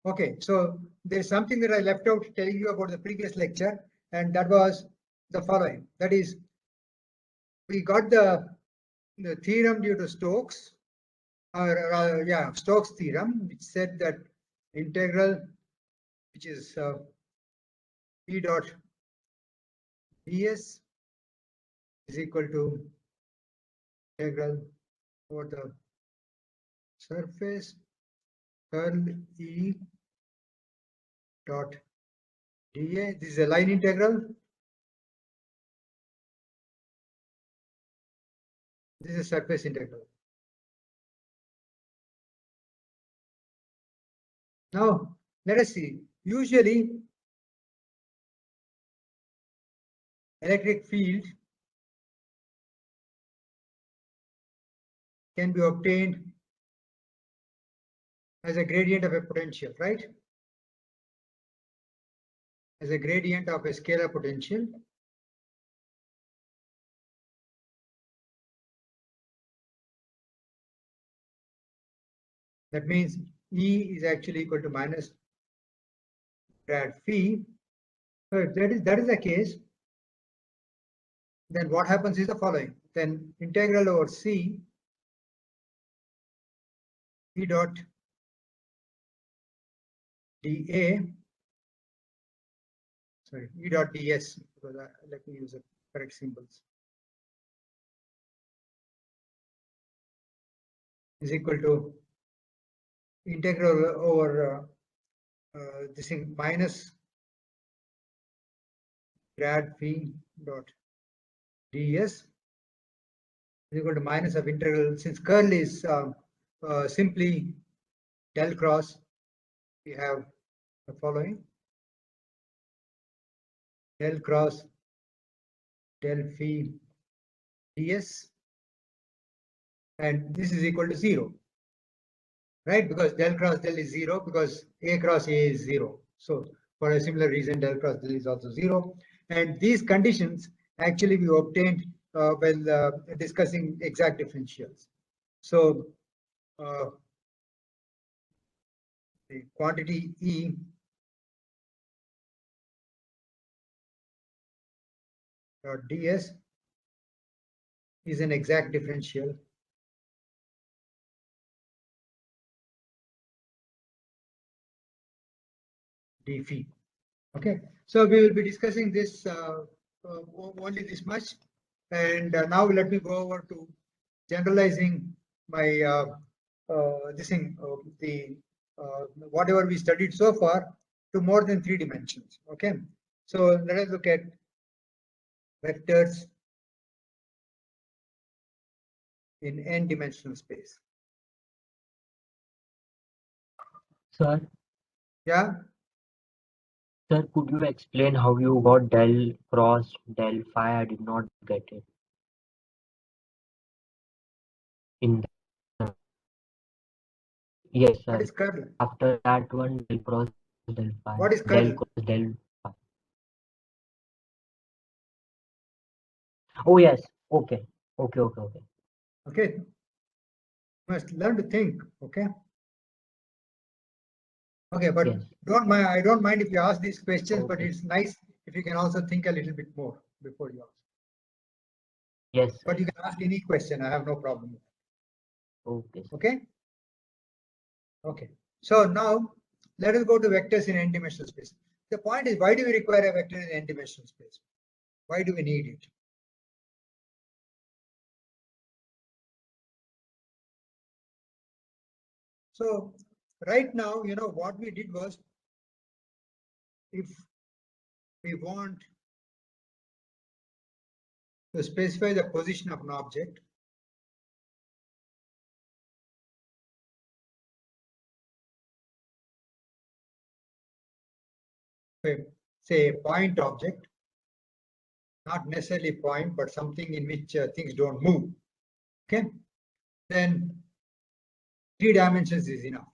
Okay, so there's something that I left out telling you about the previous lecture, and that was the following. That is, we got the theorem due to Stokes, or Stokes theorem, which said that integral, which is P dot ds is equal to integral over the surface curl E dot dA. This is a line integral. This is a surface integral. Now, let us see. Usually, electric field can be obtained as a gradient of a potential, right? As a gradient of a scalar potential. That means E is actually equal to minus grad phi. So if that is the case, then what happens is the following. Then integral over C E dot dA, sorry, E dot ds, because let me use the correct symbols, is equal to integral over this thing minus grad phi dot ds is equal to minus of integral, since curl is simply del cross, we have the following: del cross del phi ds, and this is equal to 0, right? Because del cross del is 0, because A cross A is 0. So for a similar reason, del cross del is also 0. And these conditions actually we obtained while discussing exact differentials. So the quantity E dot ds is an exact differential d phi. Okay, so we will be discussing this only this much, and now let me go over to generalizing my whatever we studied so far to more than 3 dimensions. Okay, so let us look at vectors in n-dimensional space. Sir? Yeah? Sir, could you explain how you got del cross del phi? I did not get it. In the... Yes, sir. What is curl? After that one, del cross del phi. What is Del curl? cross del phi. Oh yes. Okay. Okay. Okay. You must learn to think. Okay. Okay, but yes. I don't mind if you ask these questions, Okay. but it's nice if you can also think a little bit more before you ask. Yes. Sir. But you can ask any question. I have no problem. Okay. Sir. Okay. Okay. So now let us go to vectors in n-dimensional space. The point is, why do we require a vector in n-dimensional space? Why do we need it? So right now, you know, what we did was, if we want to specify the position of an object, say a point object, not necessarily point, but something in which things don't move, okay, then 3 dimensions is enough.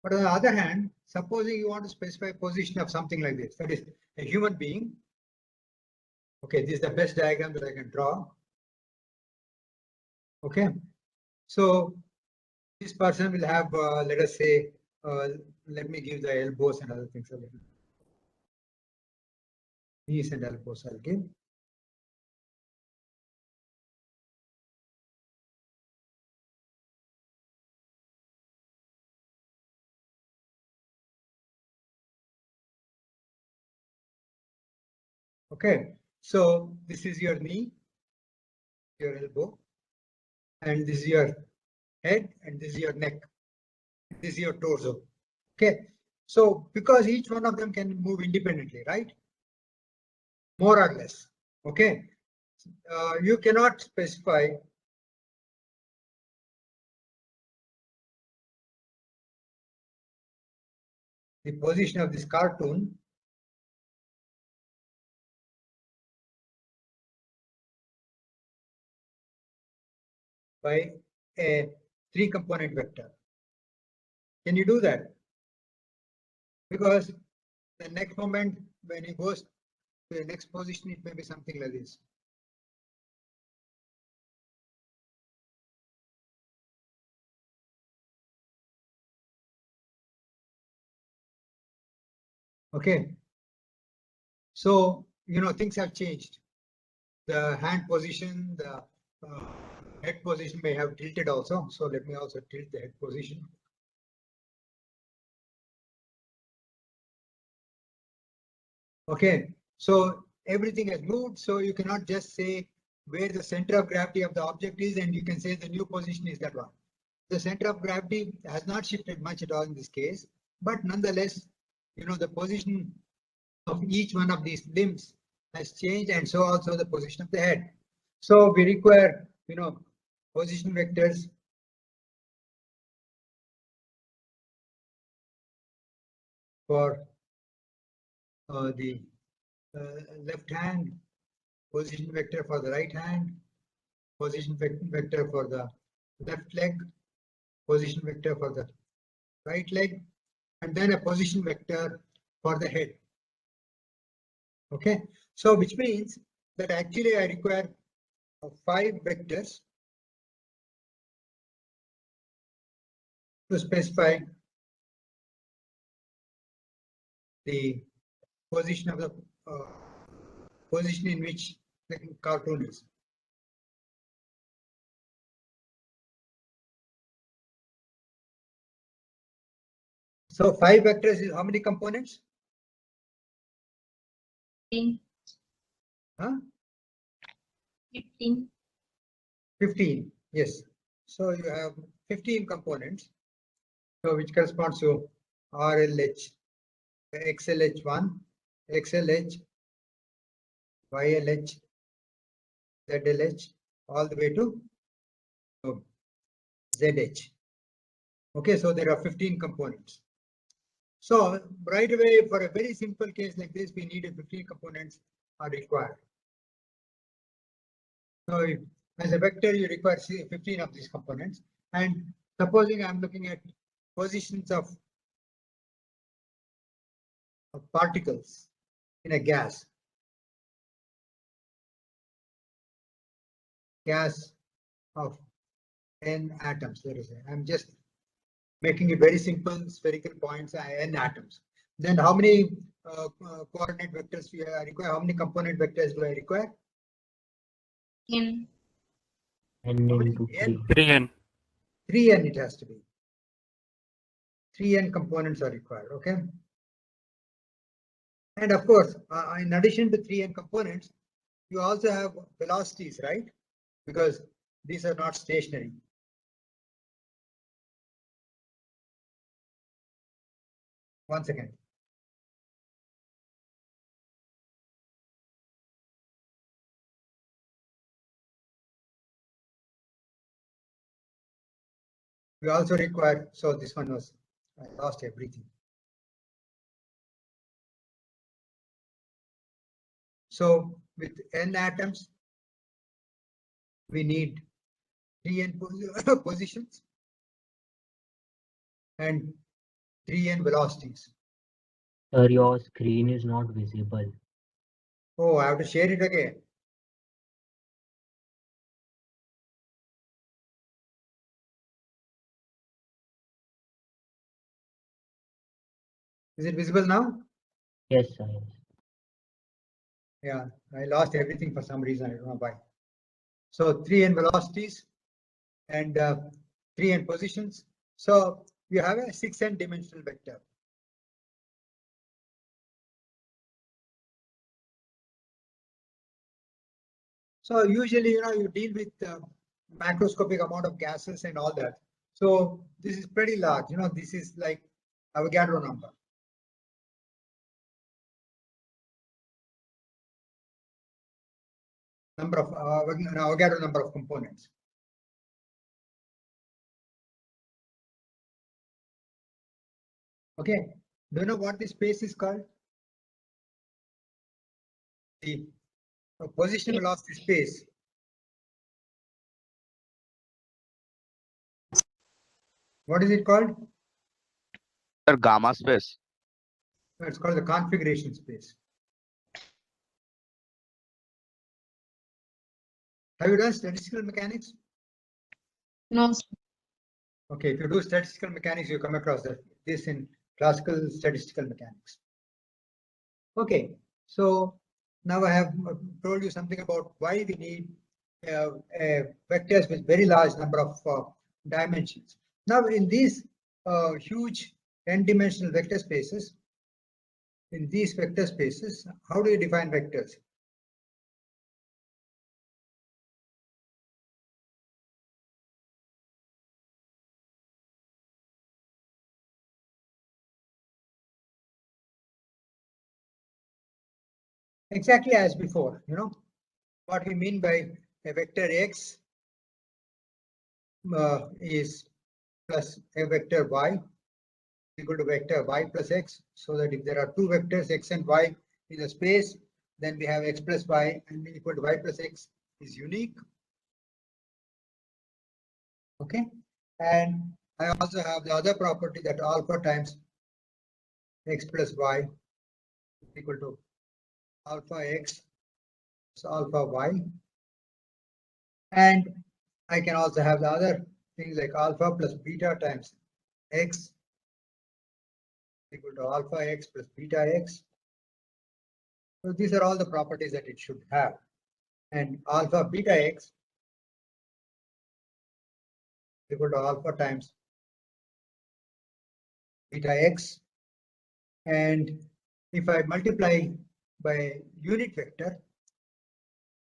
But on the other hand, supposing you want to specify position of something like this, that is a human being. Okay, this is the best diagram that I can draw. Okay, so this person will have, let us say, let me give the elbows and other things a little. Knees and elbows I'll give. Okay, so this is your knee, your elbow, and this is your head, and this is your neck. This is your torso. Okay, so because each one of them can move independently, right? More or less. Okay, you cannot specify the position of this cartoon by a 3-component vector. Can you do that? Because the next moment when he goes to the next position, it may be something like this. Okay, so things have changed. The hand position, the head position may have tilted also. So let me also tilt the head position. Okay, so everything has moved. So you cannot just say where the center of gravity of the object is, and you can say the new position is that one. The center of gravity has not shifted much at all in this case, but nonetheless, the position of each one of these limbs has changed, and so also the position of the head. So we require, position vectors for the left hand, position vector for the right hand, position vector for the left leg, position vector for the right leg, and then a position vector for the head. Okay, so which means that actually I require 5 vectors to specify the position of the position in which the cartoon is. So 5 vectors is how many components? 15. Huh? 15. 15, yes. So you have 15 components, so which corresponds to RLH, XLH1, XLH, YLH, ZLH, all the way to ZH. Okay, so there are 15 components. So right away, for a very simple case like this, we need 15 components are required. So as a vector, you require 15 of these components. And supposing I'm looking at positions of particles in a gas of n atoms, let us say. I'm just making it very simple, spherical points, n atoms. Then how many coordinate vectors do I require? How many component vectors do I require? N. N How many? into N? 3n. 3n it has to be. 3n components are required, okay? And of course, in addition to 3n components, you also have velocities, right? Because these are not stationary. One second. We also require, so this one was, I lost everything. So with n atoms, we need 3n positions and 3n velocities. Sir, your screen is not visible. Oh, I have to share it again. Is it visible now? Yes, sir. Yes. Yeah, I lost everything for some reason. I don't know why. So 3n velocities and 3n positions. So you have a 6n dimensional vector. So usually, you deal with macroscopic amount of gases and all that. So this is pretty large. This is like Avogadro number. Avogadro number of components. Okay. Do you know what this space is called? The position velocity space. What is it called? Sir, gamma space. It's called the configuration space. Have you done statistical mechanics? No, sir. Okay, if you do statistical mechanics, you come across this in classical statistical mechanics. Okay, so now I have told you something about why we need vectors with very large number of dimensions. Now in these huge n-dimensional vector spaces, how do you define vectors? Exactly as before, what we mean by a vector x is plus a vector y equal to vector y plus x, so that if there are two vectors x and y in a space, then we have x plus y and equal to y plus x is unique. Okay, and I also have the other property that alpha times x plus y equal to alpha x plus alpha y, and I can also have the other things like alpha plus beta times x equal to alpha x plus beta x. So these are all the properties that it should have. And alpha beta x equal to alpha times beta x. And if I multiply by unit vector,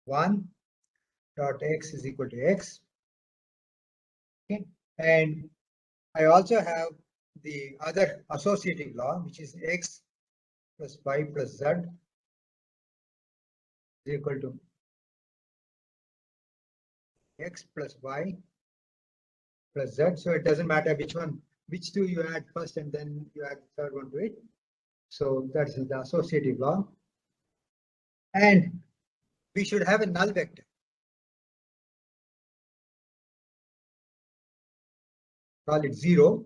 1 dot x is equal to x. Okay. And I also have the other associative law, which is x plus y plus z is equal to x plus y plus z. So it doesn't matter which two you add first and then you add the third one to it. So that's the associative law. And we should have a null vector. Call it 0,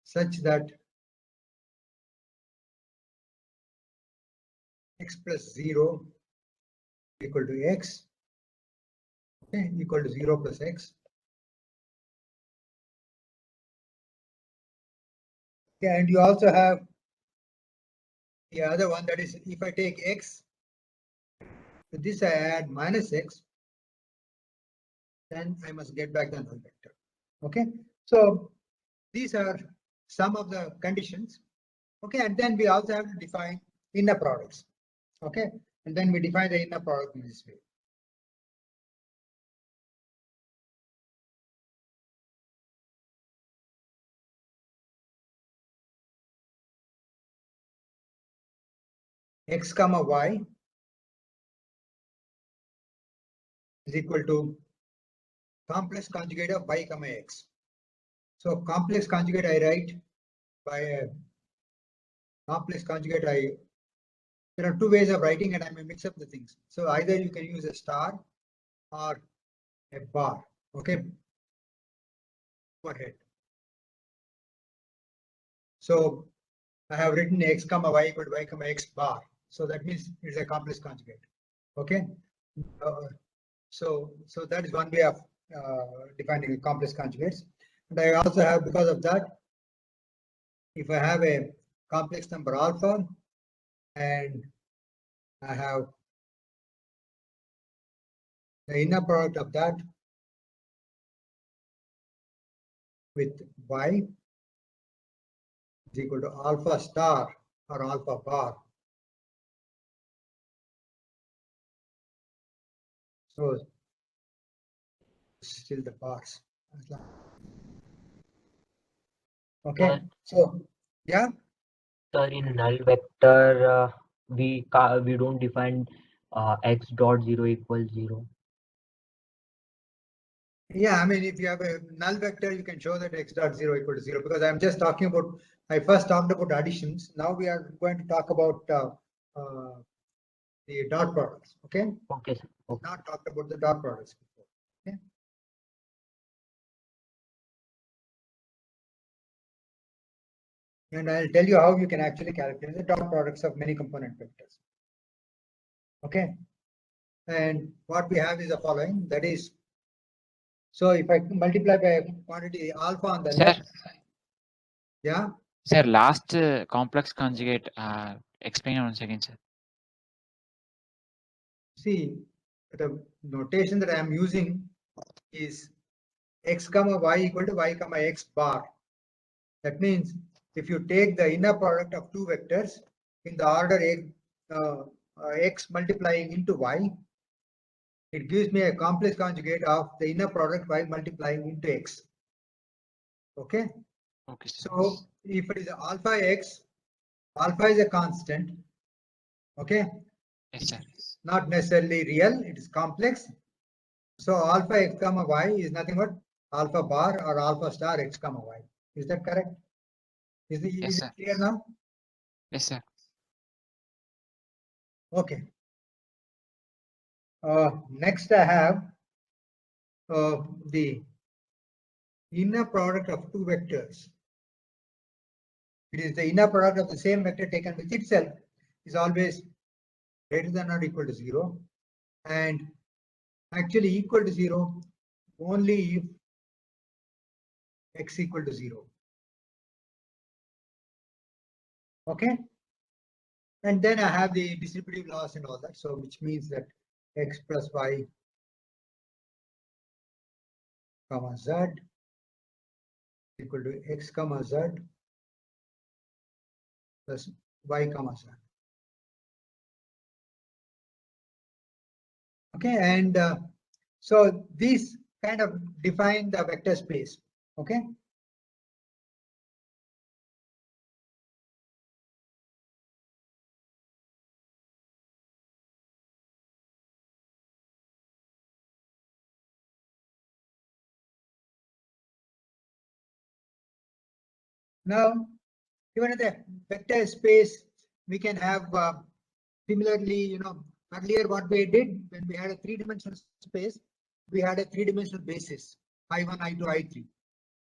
such that x plus 0 equal to x, okay, equal to 0 plus x. Okay, and you also have the other one, that is, if I take x, to this I add minus x, then I must get back the null vector. Okay, so these are some of the conditions. Okay, and then we also have to define inner products. Okay, and then we define the inner product in this way. X comma y is equal to complex conjugate of y comma x. So complex conjugate I write by a complex conjugate. There are two ways of writing, and I may mix up the things. So either you can use a star or a bar. Okay. Go ahead. So I have written x comma y equal to y comma x bar. So that means it's a complex conjugate. Okay. So that is one way of defining complex conjugates. And I also have, because of that, if I have a complex number alpha, and I have the inner product of that with y is equal to alpha star or alpha bar. So still the bars. Okay, so yeah. Sir, in null vector, we don't define x dot 0 equals 0. Yeah, I mean, if you have a null vector, you can show that x dot 0 equal to 0, because I'm just talking about, I first talked about additions. Now we are going to talk about the dot products. Okay. Okay, sir. Okay. Not talked about the dot products before. Okay. And I'll tell you how you can actually calculate the dot products of many component vectors. Okay. And what we have is the following, that is, so if I multiply by a quantity alpha on the Sir. left, yeah. Sir, last complex conjugate, explain once again, sir. See, the notation that I am using is x comma y equal to y comma x bar. That means if you take the inner product of two vectors in the order x multiplying into y, it gives me a complex conjugate of the inner product y multiplying into x. Okay. Okay, sir. So if it is alpha x, alpha is a constant. Okay. Yes, sir. Not necessarily real, it is complex. So alpha x comma y is nothing but alpha bar or alpha star x comma y. Is that correct? Is it clear now? Yes, sir. Okay. Next I have the inner product of two vectors. It is the inner product of the same vector taken with itself is always greater than or equal to 0, and actually equal to 0 only if x equal to 0. Okay. And then I have the distributive laws and all that. So which means that x plus y comma z equal to x comma z plus y comma z. Okay, and so these kind of define the vector space. Okay. Now, even in the vector space, we can have similarly, earlier what we did when we had a three-dimensional space, we had a three-dimensional basis, I1, I2, I3,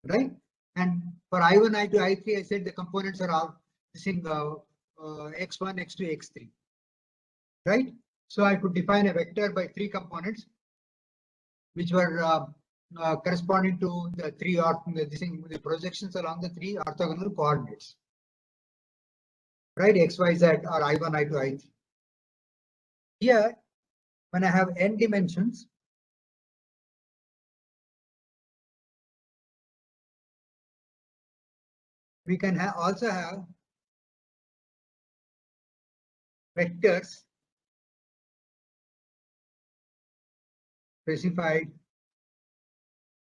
right? And for I1, I2, I3, I said the components are all using x1, x2, x3, right? So I could define a vector by three components, which were corresponding to the three the projections along the three orthogonal coordinates, right? X, Y, Z, or I1, I2, I3. Here, when I have n dimensions, we can also have vectors specified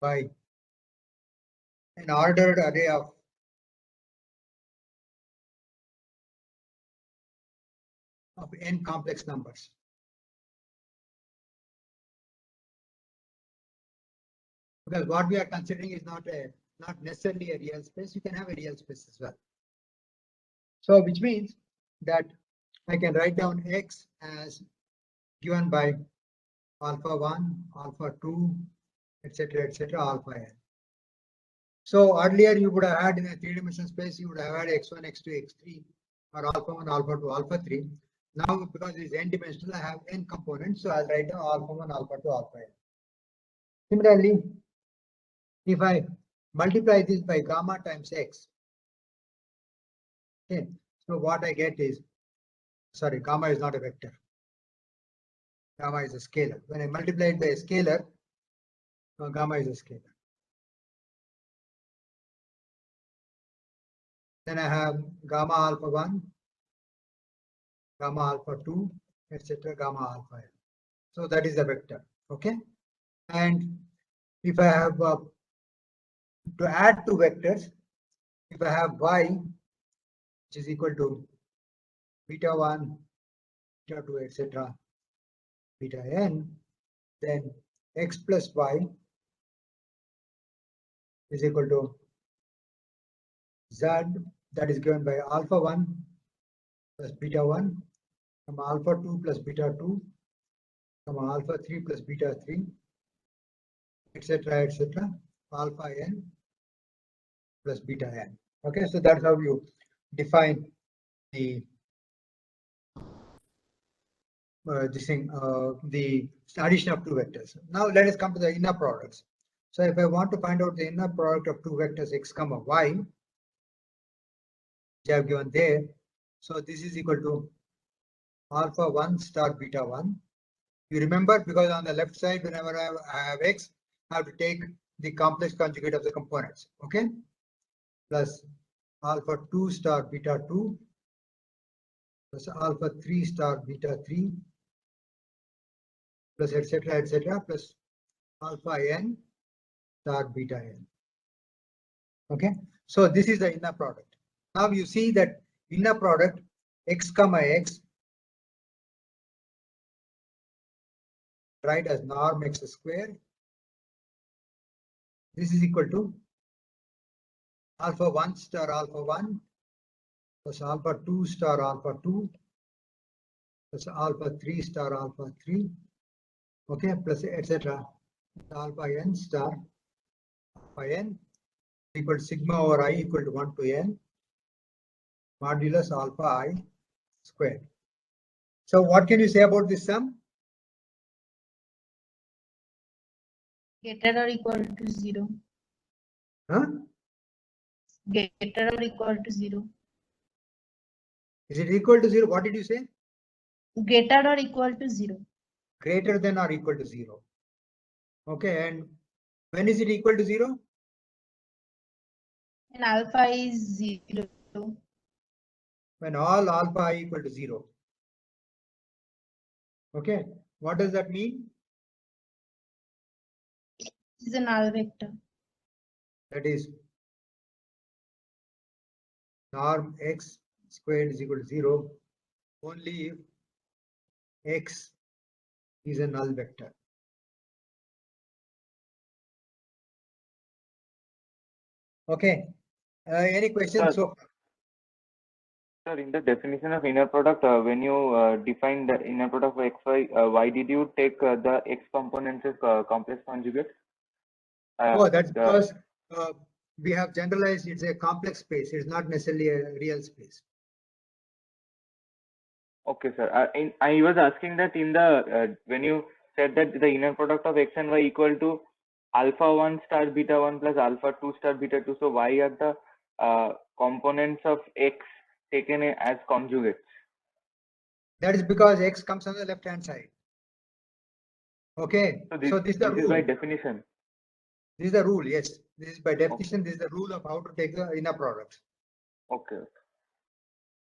by an ordered array of n complex numbers. Because what we are considering is not necessarily a real space. You can have a real space as well. So which means that I can write down x as given by alpha 1, alpha 2, etc., alpha n. So earlier you would have had in a three-dimensional space, you would have had x1, x2, x3, or alpha 1, alpha 2, alpha 3. Now, because it is n-dimensional, I have n components, so I'll write down alpha 1, alpha 2, alpha n. Similarly, if I multiply this by gamma times x, okay, So what I get is, sorry, gamma is not a vector. Gamma is a scalar. When I multiply it by a scalar, gamma is a scalar. Then I have gamma alpha 1, gamma alpha 2, etc. gamma alpha n. So that is the vector. Okay. And if I have to add two vectors, if I have y, which is equal to beta 1, beta 2, etc., beta n, then x plus y is equal to z, that is given by alpha 1 plus beta 1, comma alpha 2 plus beta 2, comma alpha 3 plus beta 3, etc., etc., alpha n plus beta n. Okay, so that's how you define the the addition of two vectors. Now let us come to the inner products. So if I want to find out the inner product of two vectors x comma y, which I have given there, so this is equal to alpha 1 star beta 1. You remember, because on the left side, whenever I have x, I have to take the complex conjugate of the components. Okay, plus alpha 2 star beta 2 plus alpha 3 star beta 3 plus etc. plus alpha n star beta n. Okay, so this is the inner product. Now you see that inner product x comma x, write as norm x square. This is equal to alpha 1 star alpha 1 plus alpha 2 star alpha 2 plus alpha 3 star alpha 3, okay, plus etc. alpha n star alpha n equal to sigma over I equal to 1 to n modulus alpha I squared. So what can you say about this sum? Greater or equal to 0. Huh? Greater or equal to 0. Is it equal to 0? What did you say? Greater or equal to 0. Greater than or equal to 0. Okay, and when is it equal to 0? And alpha is 0. When all alpha I equal to 0. Okay, what does that mean? This is a null vector. That is norm x squared is equal to 0 only if x is a null vector. Okay, any questions so far? Sir, in the definition of inner product, when you define the inner product of xy, why did you take the x components as complex conjugate? Oh, that's because we have generalized it's a complex space. It's not necessarily a real space. Okay, sir. I was asking that in the when you said that the inner product of x and y equal to alpha 1 star beta 1 plus alpha 2 star beta 2. So why are the components of x taken as conjugates? That is because x comes on the left hand side. Okay, So this is the this is rule. by definition. This is the rule. Yes, this is by definition. This is the rule of how to take the inner products. Okay.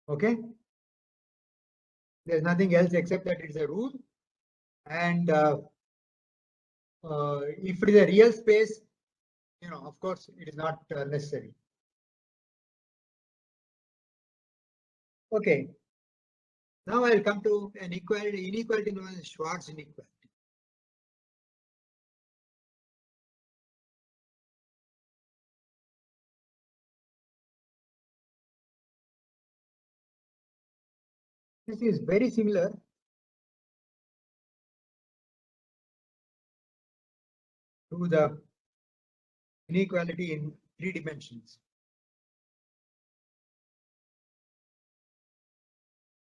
Okay, there's nothing else except that it's a rule. And if it is a real space, of course, it is not necessary. Okay. Now I'll come to an inequality known as Schwarz inequality. This is very similar to the inequality in 3 dimensions.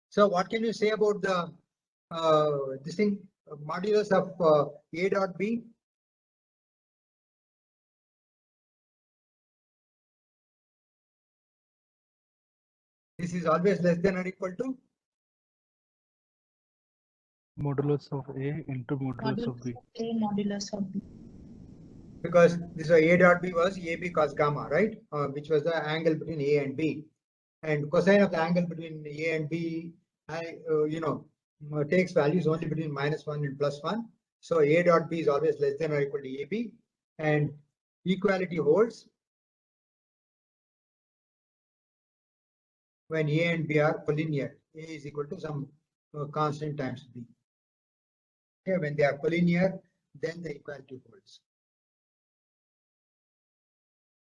So what can you say about the this thing modulus of A dot B? This is always less than or equal to Modulus of A into modulus of Modulus B. of A, modulus of B. because this A dot B was AB cos gamma, right? Which was the angle between A and B. And cosine of the angle between A and B, takes values only between -1 and +1. So A dot B is always less than or equal to AB. And equality holds when A and B are collinear. A is equal to some constant times B. Okay, when they are collinear, then the equality holds.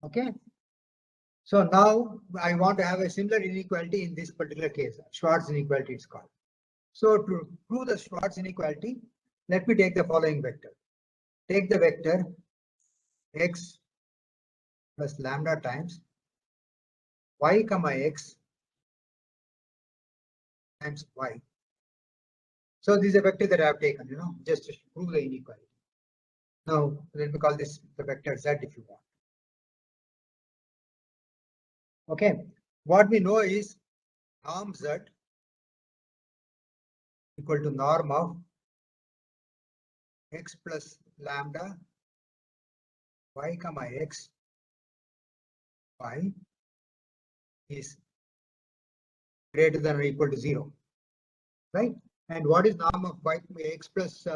Okay. So now I want to have a similar inequality in this particular case. Schwarz inequality is called. So to prove the Schwarz inequality, let me take the following vector. Take the vector x plus lambda times y comma x times y. So this is a vector that I have taken, just to prove the inequality. Now let me call this the vector z if you want. Okay, what we know is norm z equal to norm of x plus lambda y comma x y is greater than or equal to 0, right? And what is norm of y x plus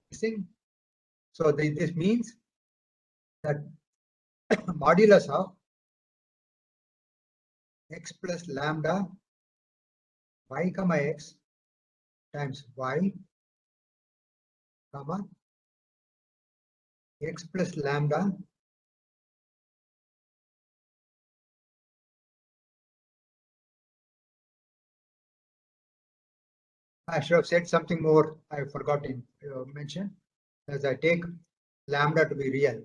missing? So this means that modulus of x plus lambda y comma x times y comma x plus lambda I should have said something more. I forgot to mention, as I take lambda to be real.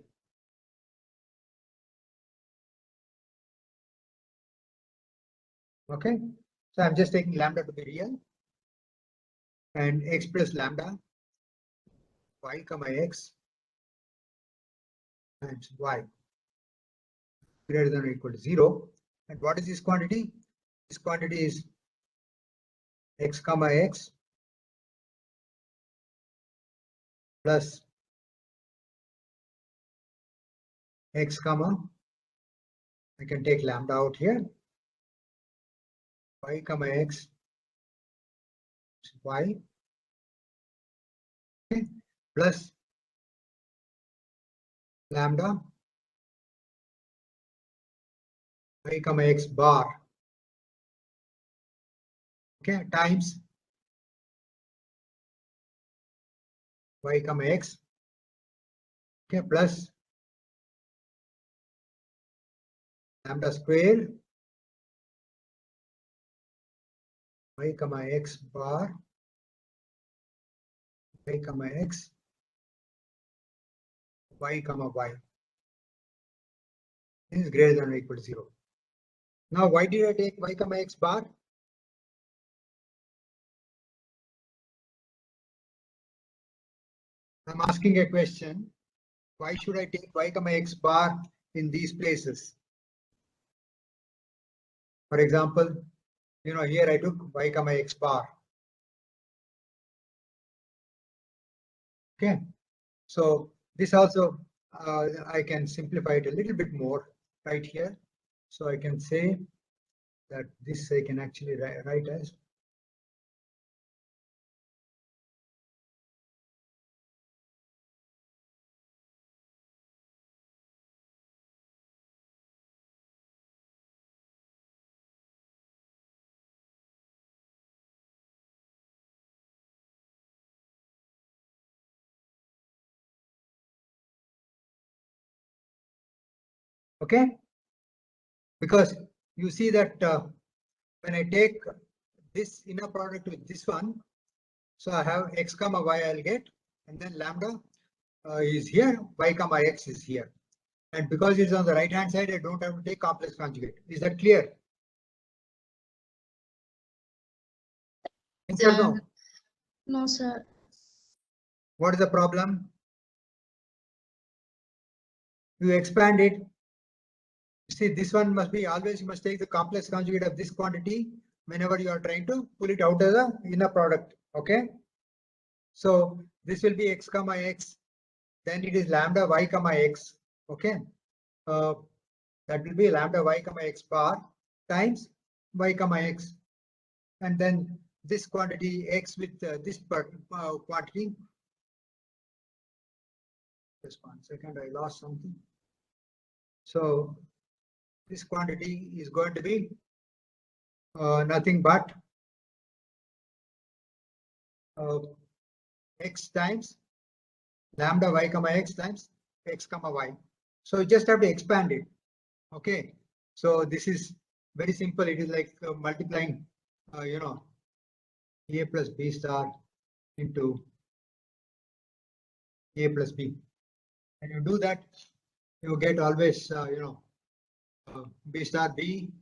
Okay, so I'm just taking lambda to be real, and x plus lambda y comma x times y greater than or equal to 0. And what is this quantity? This quantity is x comma x plus x comma, I can take lambda out here, y comma x y, okay, plus lambda y comma x bar, okay, times y comma x, okay, plus lambda square y comma x bar y comma x y comma y. This is greater than or equal to 0. Now why did I take y comma x bar? I'm asking a question. Why should I take y comma x bar in these places? For example, here I took y comma x bar. Okay, so this also I can simplify it a little bit more right here. So I can say that this I can actually write as okay, because you see that when I take this inner product with this one, so I have x comma y I'll get, and then lambda is here, y comma x is here. And because it's on the right hand side, I don't have to take complex conjugate. Is that clear? Yes or no? No, sir. What is the problem? You expand it, See, this one must be always, you must take the complex conjugate of this quantity whenever you are trying to pull it out of the inner product. Okay. So this will be x comma x. Then it is lambda y comma x. Okay. That will be lambda y comma x bar times y comma x. And then this quantity x with this quantity. Just 1 second, I lost something. So this quantity is going to be nothing but x times lambda y comma x times x comma y. So you just have to expand it. Okay. So this is very simple. It is like multiplying, you know, a plus b star into a plus b. And you do that, you get always, you know, b star b,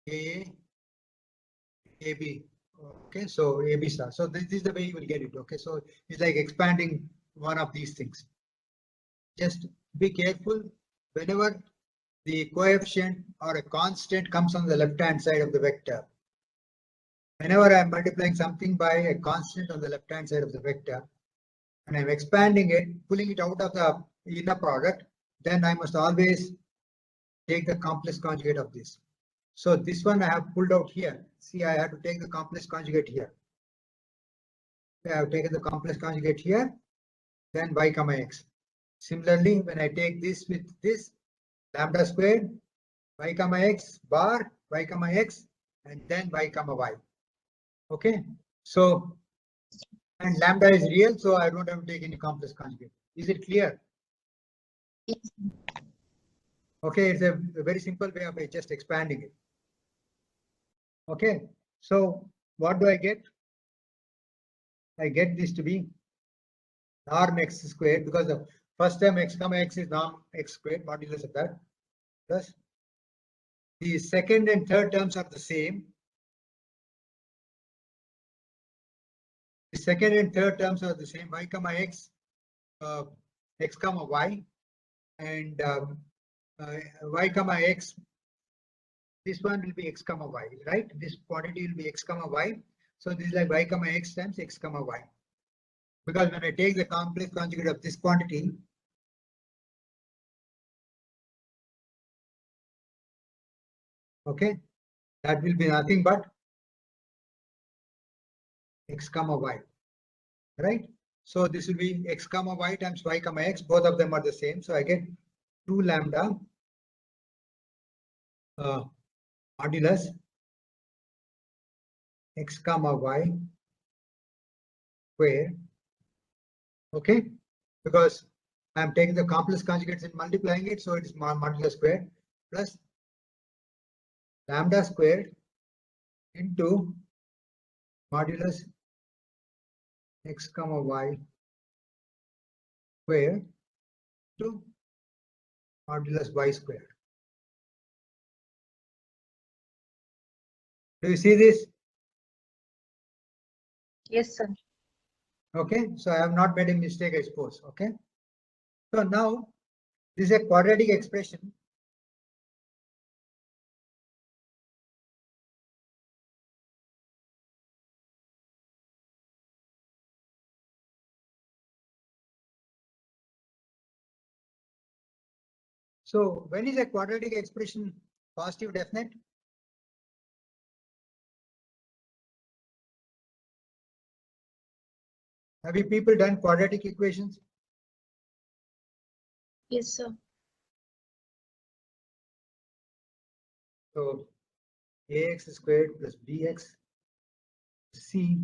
a, ab. Okay, so ab star. So this is the way you will get it. Okay, so it's like expanding one of these things. Just be careful whenever the coefficient or a constant comes on the left hand side of the vector. Whenever I am multiplying something by a constant on the left hand side of the vector and I'm expanding it, pulling it out of the inner product, then I must always take the complex conjugate of this. So this one I have pulled out here. See, I have to take the complex conjugate here. I have taken the complex conjugate here, then y comma x. Similarly, when I take this with this, lambda squared, y comma x bar, y comma x, and then y comma y. Okay, so, and lambda is real, so I don't have to take any complex conjugate. Is it clear? Yes. Okay, it's a very simple way of just expanding it. Okay, so what do I get? I get this to be norm x squared, because the first term x comma x is norm x squared, modulus of that, plus the second and third terms are the same. The second and third terms are the same, y comma x, x comma y, and y comma x. This one will be x comma y, right? This quantity will be x comma y. So this is like y comma x times x comma y. Because when I take the complex conjugate of this quantity, okay, that will be nothing but x comma y, right? So this will be x comma y times y comma x. Both of them are the same. So I get 2 lambda modulus x comma y square. Okay, because I'm taking the complex conjugates and multiplying it, so it is modulus square plus lambda squared into modulus x comma y square to modulus y square. Do you see this? Yes, sir. Okay, so I have not made a mistake, I suppose. Okay, so now this is a quadratic expression. So when is a quadratic expression positive definite? Have you people done quadratic equations? Yes, sir. So ax squared plus bx c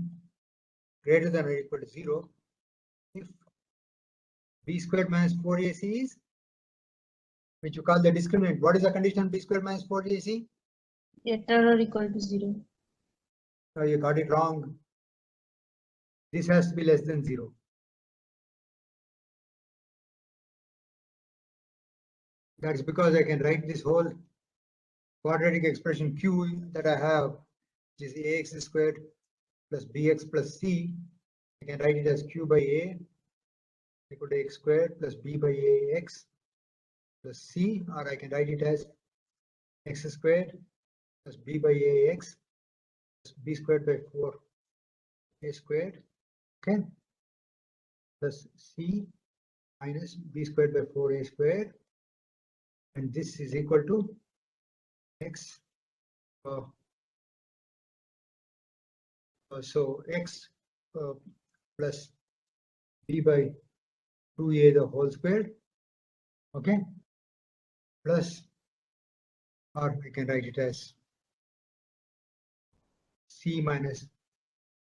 greater than or equal to 0 if b squared minus 4ac is, which you call the discriminant. What is the condition on b squared minus 4ac? Greater or equal to 0. No, you got it wrong. This has to be less than 0. That's because I can write this whole quadratic expression q that I have, which is ax squared plus bx plus c. I can write it as q by a equal to x squared plus b by ax plus c, or I can write it as x squared plus b by ax plus b squared by 4a squared, okay, plus c minus b squared by 4a squared, and this is equal to x. So x plus b by 2a the whole squared, okay, plus, or I can write it as c minus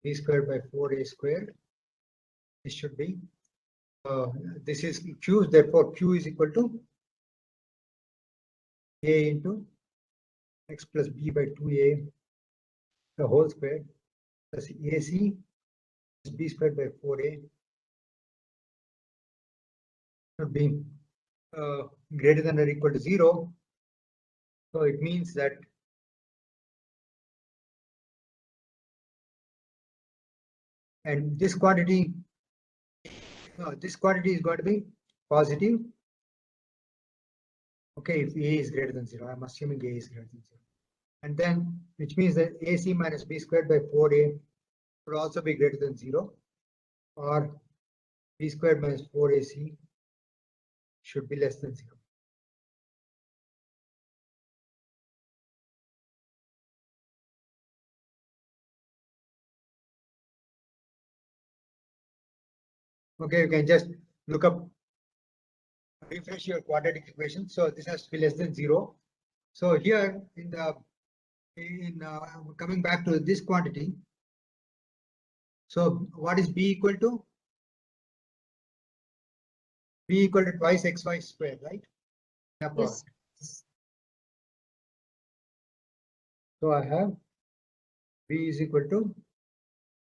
b squared by 4a squared. This should be, this is q, therefore q is equal to a into x plus b by 2a the whole squared plus ac plus b squared by 4a should be greater than or equal to 0. So it means that and this quantity is going to be positive. Okay, if a is greater than 0, I'm assuming a is greater than 0. And then, which means that ac minus b squared by 4a would also be greater than 0, or b squared minus 4ac should be less than 0. Okay, you can just look up, refresh your quadratic equation. So this has to be less than 0. So here coming back to this quantity, so what is b equal to? B equal to twice xy squared, right? Yes. So I have b is equal to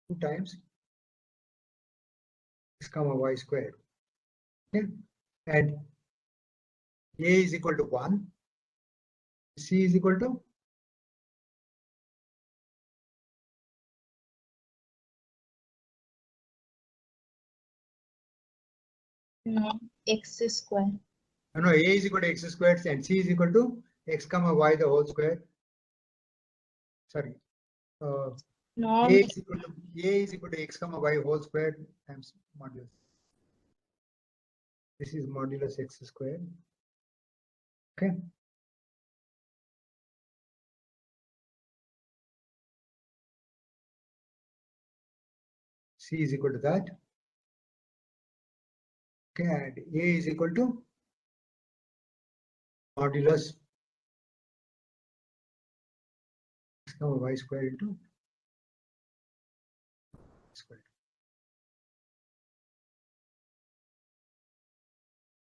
2 times x comma y squared. Okay, and a is equal to 1, c is equal to No, x square. no, a is equal to x squared and c is equal to x comma y the whole square. Sorry, No, a is equal to x comma y whole squared times modulus. This is modulus x squared. Okay. C is equal to that. Okay, and a is equal to modulus x comma y squared into squared.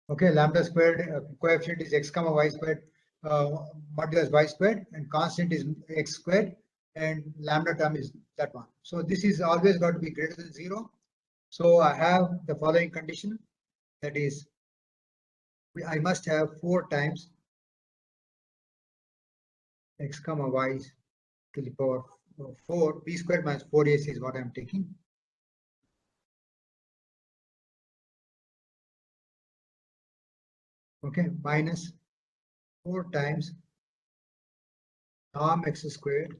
Okay, lambda squared coefficient is x comma y squared modulus y squared, and constant is x squared, and lambda term is that one. So this is always got to be greater than 0. So I have the following condition, that is, I must have 4 times x comma y to the power 4, b squared minus 4ac is what I'm taking. Okay, minus 4 times norm x squared,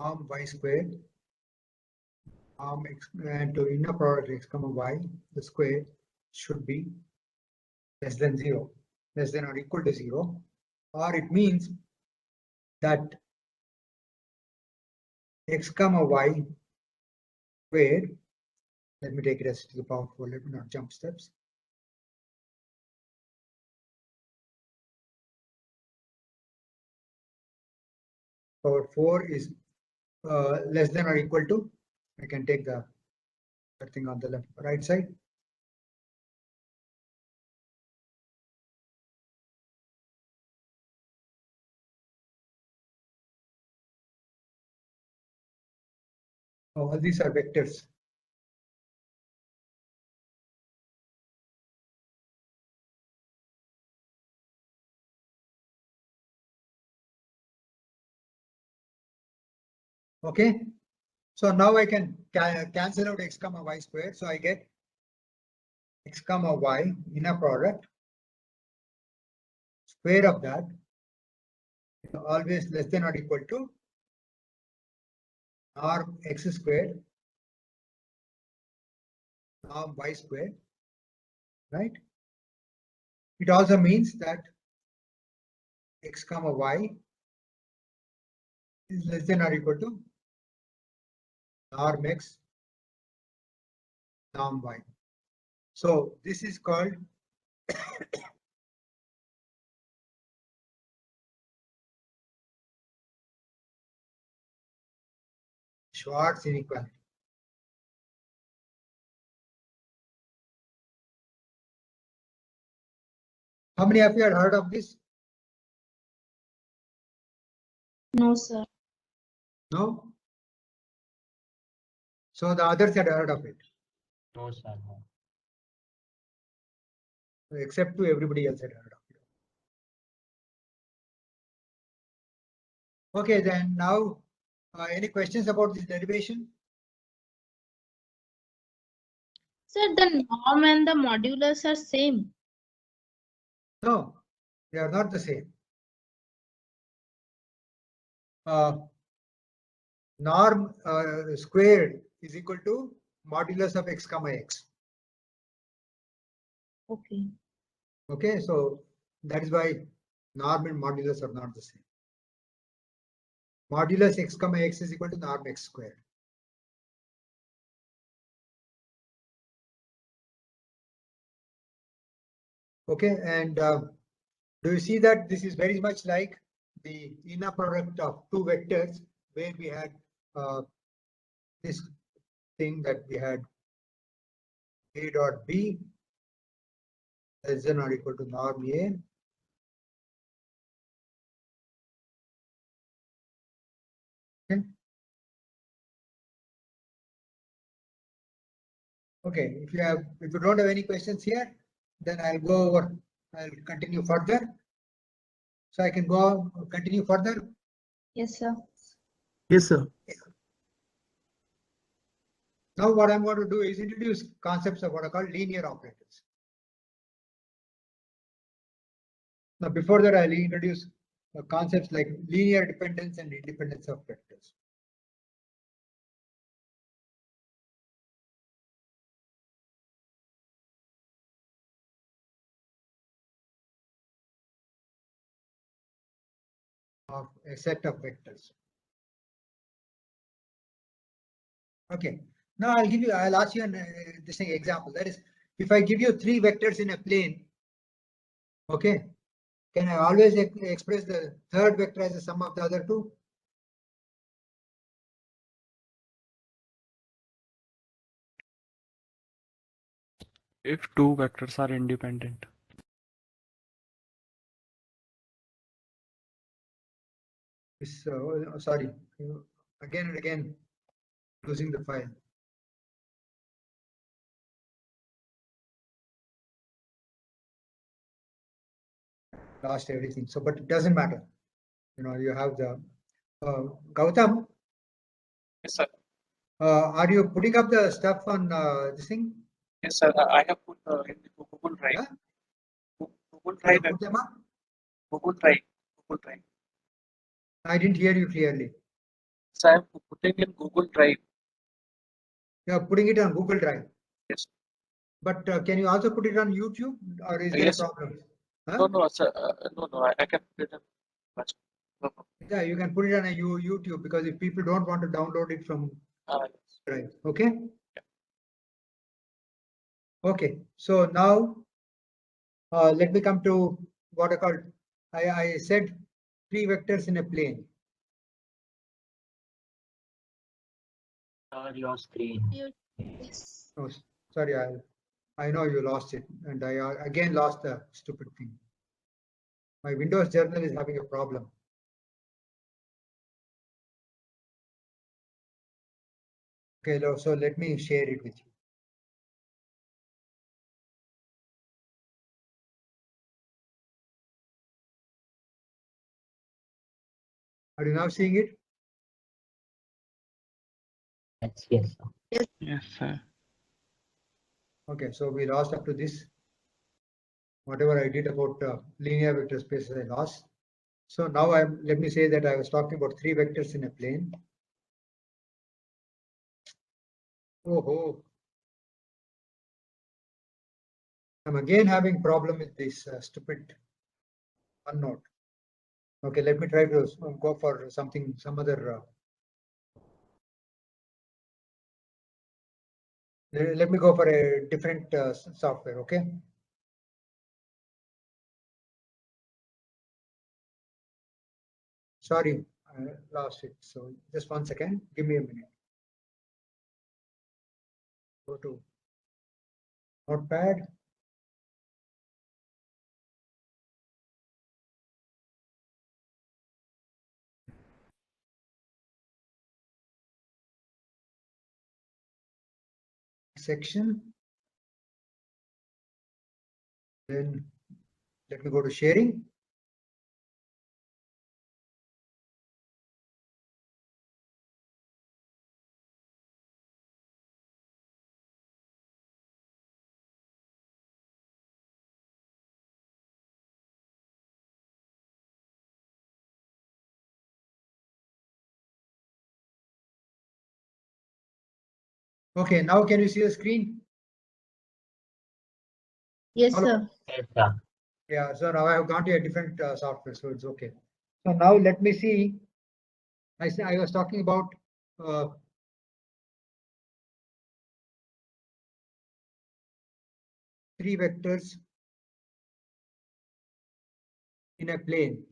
norm y squared, norm x, and to inner product x comma y, the square should be less than 0, less than or equal to 0, or it means that x comma y squared, let me take it as to the power 4, let me not jump steps. Power 4 is less than or equal to, I can take the thing on the right side. All these are vectors. Okay, so now I can cancel out x comma y squared. So I get x comma y inner product, square of that always less than or equal to norm x squared, norm y squared, right? It also means that x comma y is less than or equal to norm x, norm y. So this is called Schwarz inequality. How many of you had heard of this? No, sir. No? So the others had heard of it, No, sir. No. except to everybody else had heard of it. Okay, then now, any questions about this derivation? Sir, the norm and the modulus are same. No, they are not the same. Norm squared is equal to modulus of x comma x. Okay. Okay, so that is why norm and modulus are not the same. Modulus x comma x is equal to norm x squared. Okay, and do you see that this is very much like the inner product of two vectors where we had this thing that we had a dot b less than or equal to norm a. Okay. Okay, if you don't have any questions here, then I'll go over, I'll continue further. So I can go continue further. Yes, sir. Yes, sir. Now what I'm going to do is introduce concepts of what are called linear operators. Now before that, I'll introduce concepts like linear dependence and independence of vectors. Of a set of vectors. Okay, now I'll ask you this thing example. That is, if I give you three vectors in a plane, okay, can I always express the third vector as the sum of the other two? If two vectors are independent. Sorry, again and again losing the file. Lost everything. So, but it doesn't matter. You know, you have the Gautam. Yes, sir. Are you putting up the stuff on this thing? Yes, sir. I have put in the Google Drive. Yeah? Google Can you Drive. put them up? Google Drive. Google Drive. I didn't hear you clearly. So I'm putting in Google Drive. You are putting it on Google Drive. Yes. But can you also put it on YouTube, or is there Yes. a problem? Huh? No, no, sir. No. I can put it in. No. Yeah, you can put it on a YouTube, because if people don't want to download it from Yes. Drive, okay? Okay, so now let me come to what I called. I said three vectors in a plane. Your screen. Yes. Oh, sorry, I know you lost it, and I again lost the stupid thing. My Windows journal is having a problem. Okay, so let me share it with you. Are you now seeing it? Yes, sir. Yes, sir. Okay, so we lost up to this. Whatever I did about linear vector spaces, I lost. So now let me say that I was talking about three vectors in a plane. Oh, I'm again having problem with this stupid OneNote. Okay, let me try to go for some other. Let me go for a different software. Okay. Sorry, I lost it. So just 1 second. Give me a minute. Go to Notepad. Section. Then let me go to sharing. Okay, now can you see the screen? Yes, Hello? sir. Yes, sir. Yeah, so now I have gone to a different software, so it's okay. So now let me see. I was talking about three vectors in a plane.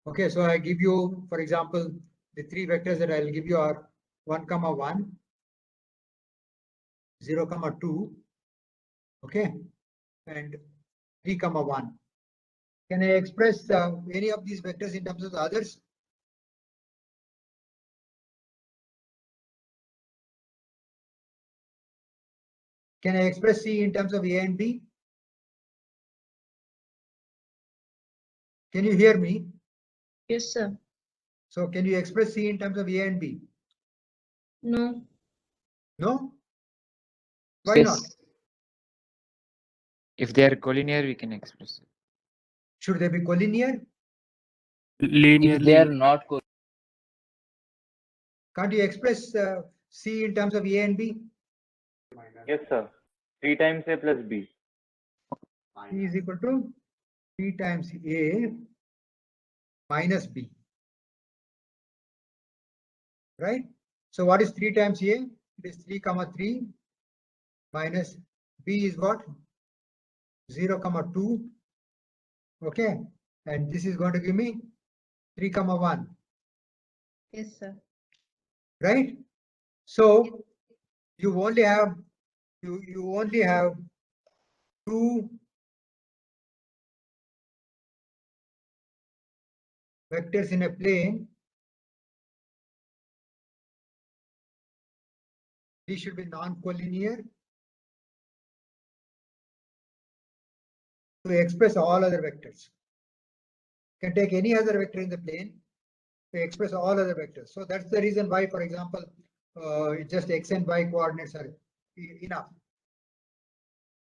Okay, so I give you, for example, the three vectors that I'll give you are 1, 1, 0, 2, okay, and 3, 1. Can I express any of these vectors in terms of the others? Can I express C in terms of A and B? Can you hear me? Yes, sir. So can you express C in terms of A and B? No. No? Why Yes. not? If they are collinear, we can express it. Should they be collinear? Linearly. If they are not Can't you express C in terms of A and B? Yes, sir. 3 times A plus B. C is equal to 3 times A minus B. Right? So what is 3 times A? It is 3, 3 minus B is what? 0, 2. Okay. And this is going to give me 3, 1. Yes, sir. Right? So you only have two vectors in a plane. These should be non-collinear to express all other vectors. Can take any other vector in the plane to express all other vectors. So that's the reason why, for example, just x and y coordinates are enough.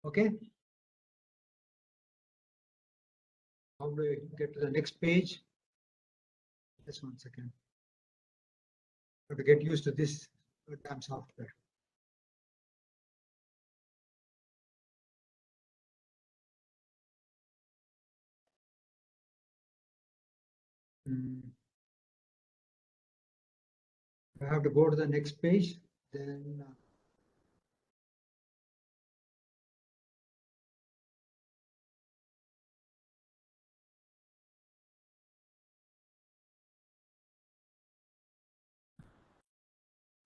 Okay. How do I get to the next page? Just 1 second. I have to get used to this damn software. I have to go to the next page, then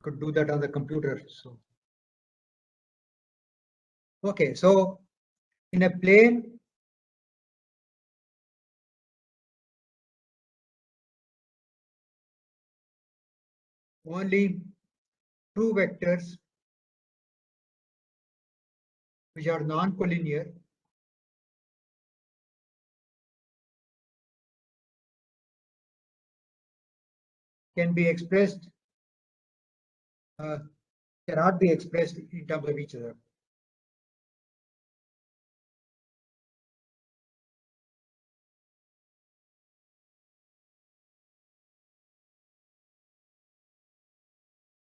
could do that on the computer. So okay, so in a plane, only two vectors which are non-collinear can be expressed, cannot be expressed in terms of each other.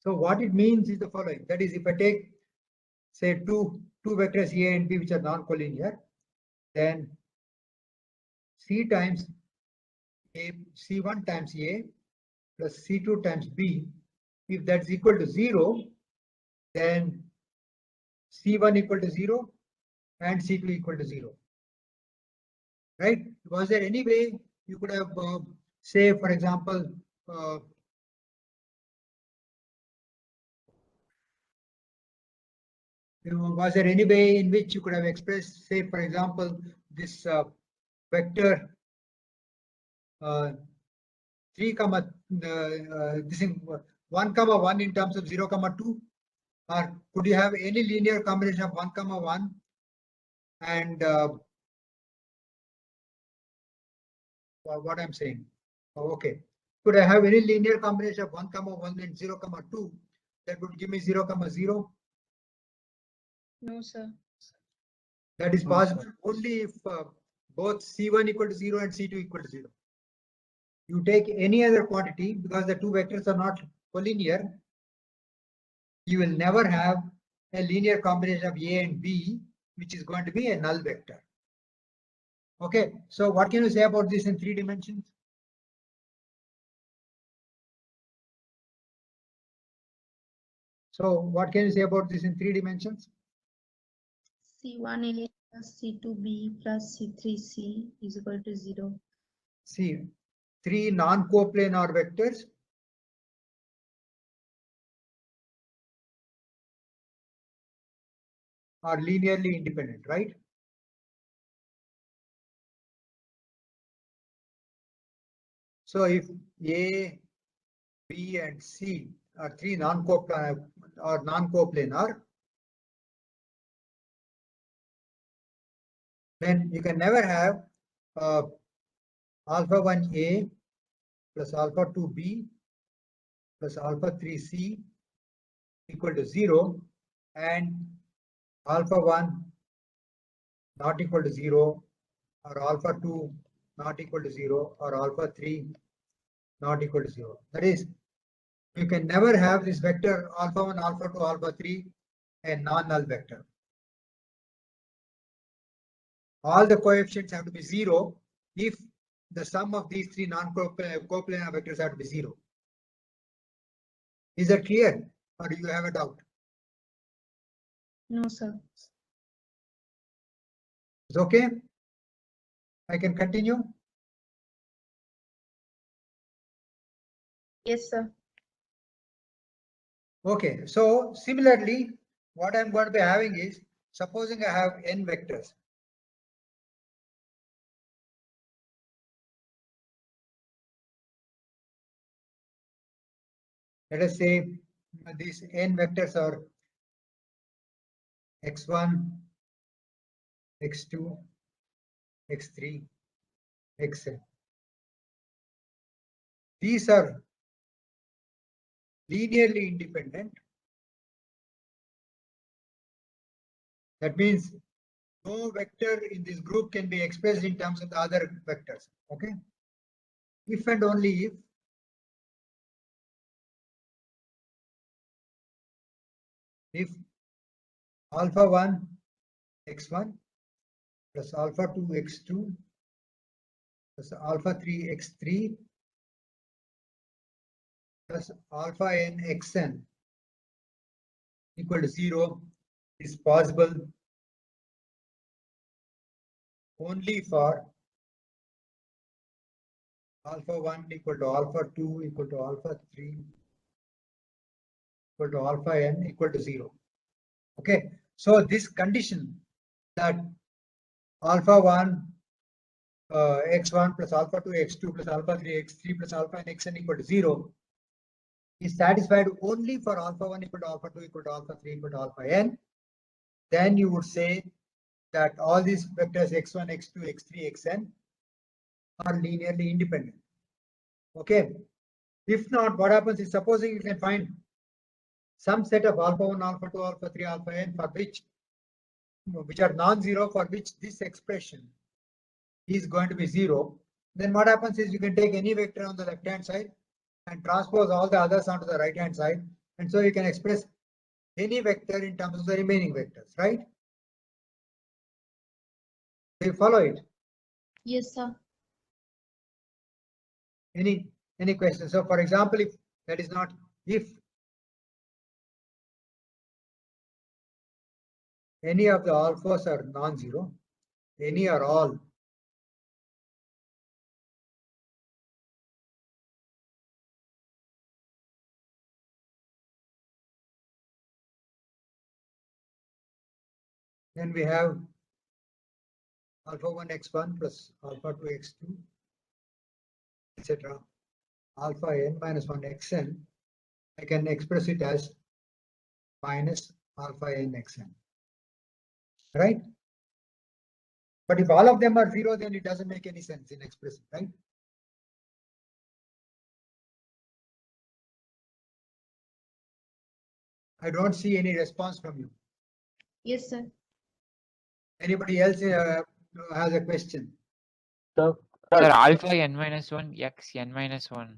So what it means is the following. That is, if I take, say, two vectors A and B which are non-collinear, then C times A, C1 times A plus C2 times B, if that's equal to 0, then C1 equal to 0 and C2 equal to 0. Right? Was there any way you could have, say, for example, was there any way in which you could have expressed, say, for example, this vector 3 comma this thing 1 comma 1 in terms of 0 comma 2, or could you have any linear combination of 1 comma 1 and what I'm saying? Oh, okay, could I have any linear combination of 1 comma 1 and 0 comma 2 that would give me 0 comma 0? No, sir. That is No, possible only if both C1 equal to 0 and C2 equal to 0. You take any other quantity, because the two vectors are not collinear, you will never have a linear combination of A and B, which is going to be a null vector. Okay, so what can you say about this in 3 dimensions? So what can you say about this in 3 dimensions? C1A plus C2B plus C3C is equal to 0. See, 3 non-coplanar vectors are linearly independent, right? So if A, B, and C are 3 non-coplanar or non-coplanar, then you can never have alpha 1A plus alpha 2B plus alpha 3C equal to 0 and alpha 1 not equal to 0 or alpha 2 not equal to 0 or alpha 3 not equal to 0. That is, you can never have this vector alpha 1, alpha 2, alpha 3 a non-null vector. All the coefficients have to be 0 if the sum of these 3 non-coplanar vectors have to be 0. Is that clear, or do you have a doubt? No, sir. It's okay? I can continue? Yes, sir. Okay, so similarly, what I'm going to be having is, supposing I have n vectors. Let us say these n vectors are x1, x2, x3, xn. These are linearly independent. That means no vector in this group can be expressed in terms of the other vectors. Okay. If and only if alpha 1 x1 plus alpha 2 x2 plus alpha 3 x3 plus alpha n xn equal to 0 is possible only for alpha 1 equal to alpha 2 equal to alpha 3 equal to alpha n equal to 0. Okay, so this condition that alpha 1 x1 plus alpha 2 x2 plus alpha 3 x3 plus alpha n xn equal to 0 is satisfied only for alpha 1 equal to alpha 2 equal to alpha 3 equal to alpha n, then you would say that all these vectors x1, x2, x3, xn are linearly independent. Okay. If not, what happens is, supposing you can find some set of alpha 1, alpha 2, alpha 3, alpha n for which are non-zero, for which this expression is going to be 0, then what happens is you can take any vector on the left hand side and transpose all the others onto the right hand side, And so you can express any vector in terms of the remaining vectors, right? Do you follow it? Yes, sir. Any questions? So for example, if that is not, if any of the alphas are non-zero, any or all, then we have alpha 1 x1 plus alpha 2 x2, etc. Alpha n minus 1 xn, I can express it as minus alpha n xn, right? But if all of them are zero, then it doesn't make any sense in expressing, right? I don't see any response from you. Yes, sir. Anybody else has a question? So Sir, alpha n minus 1, x n minus 1.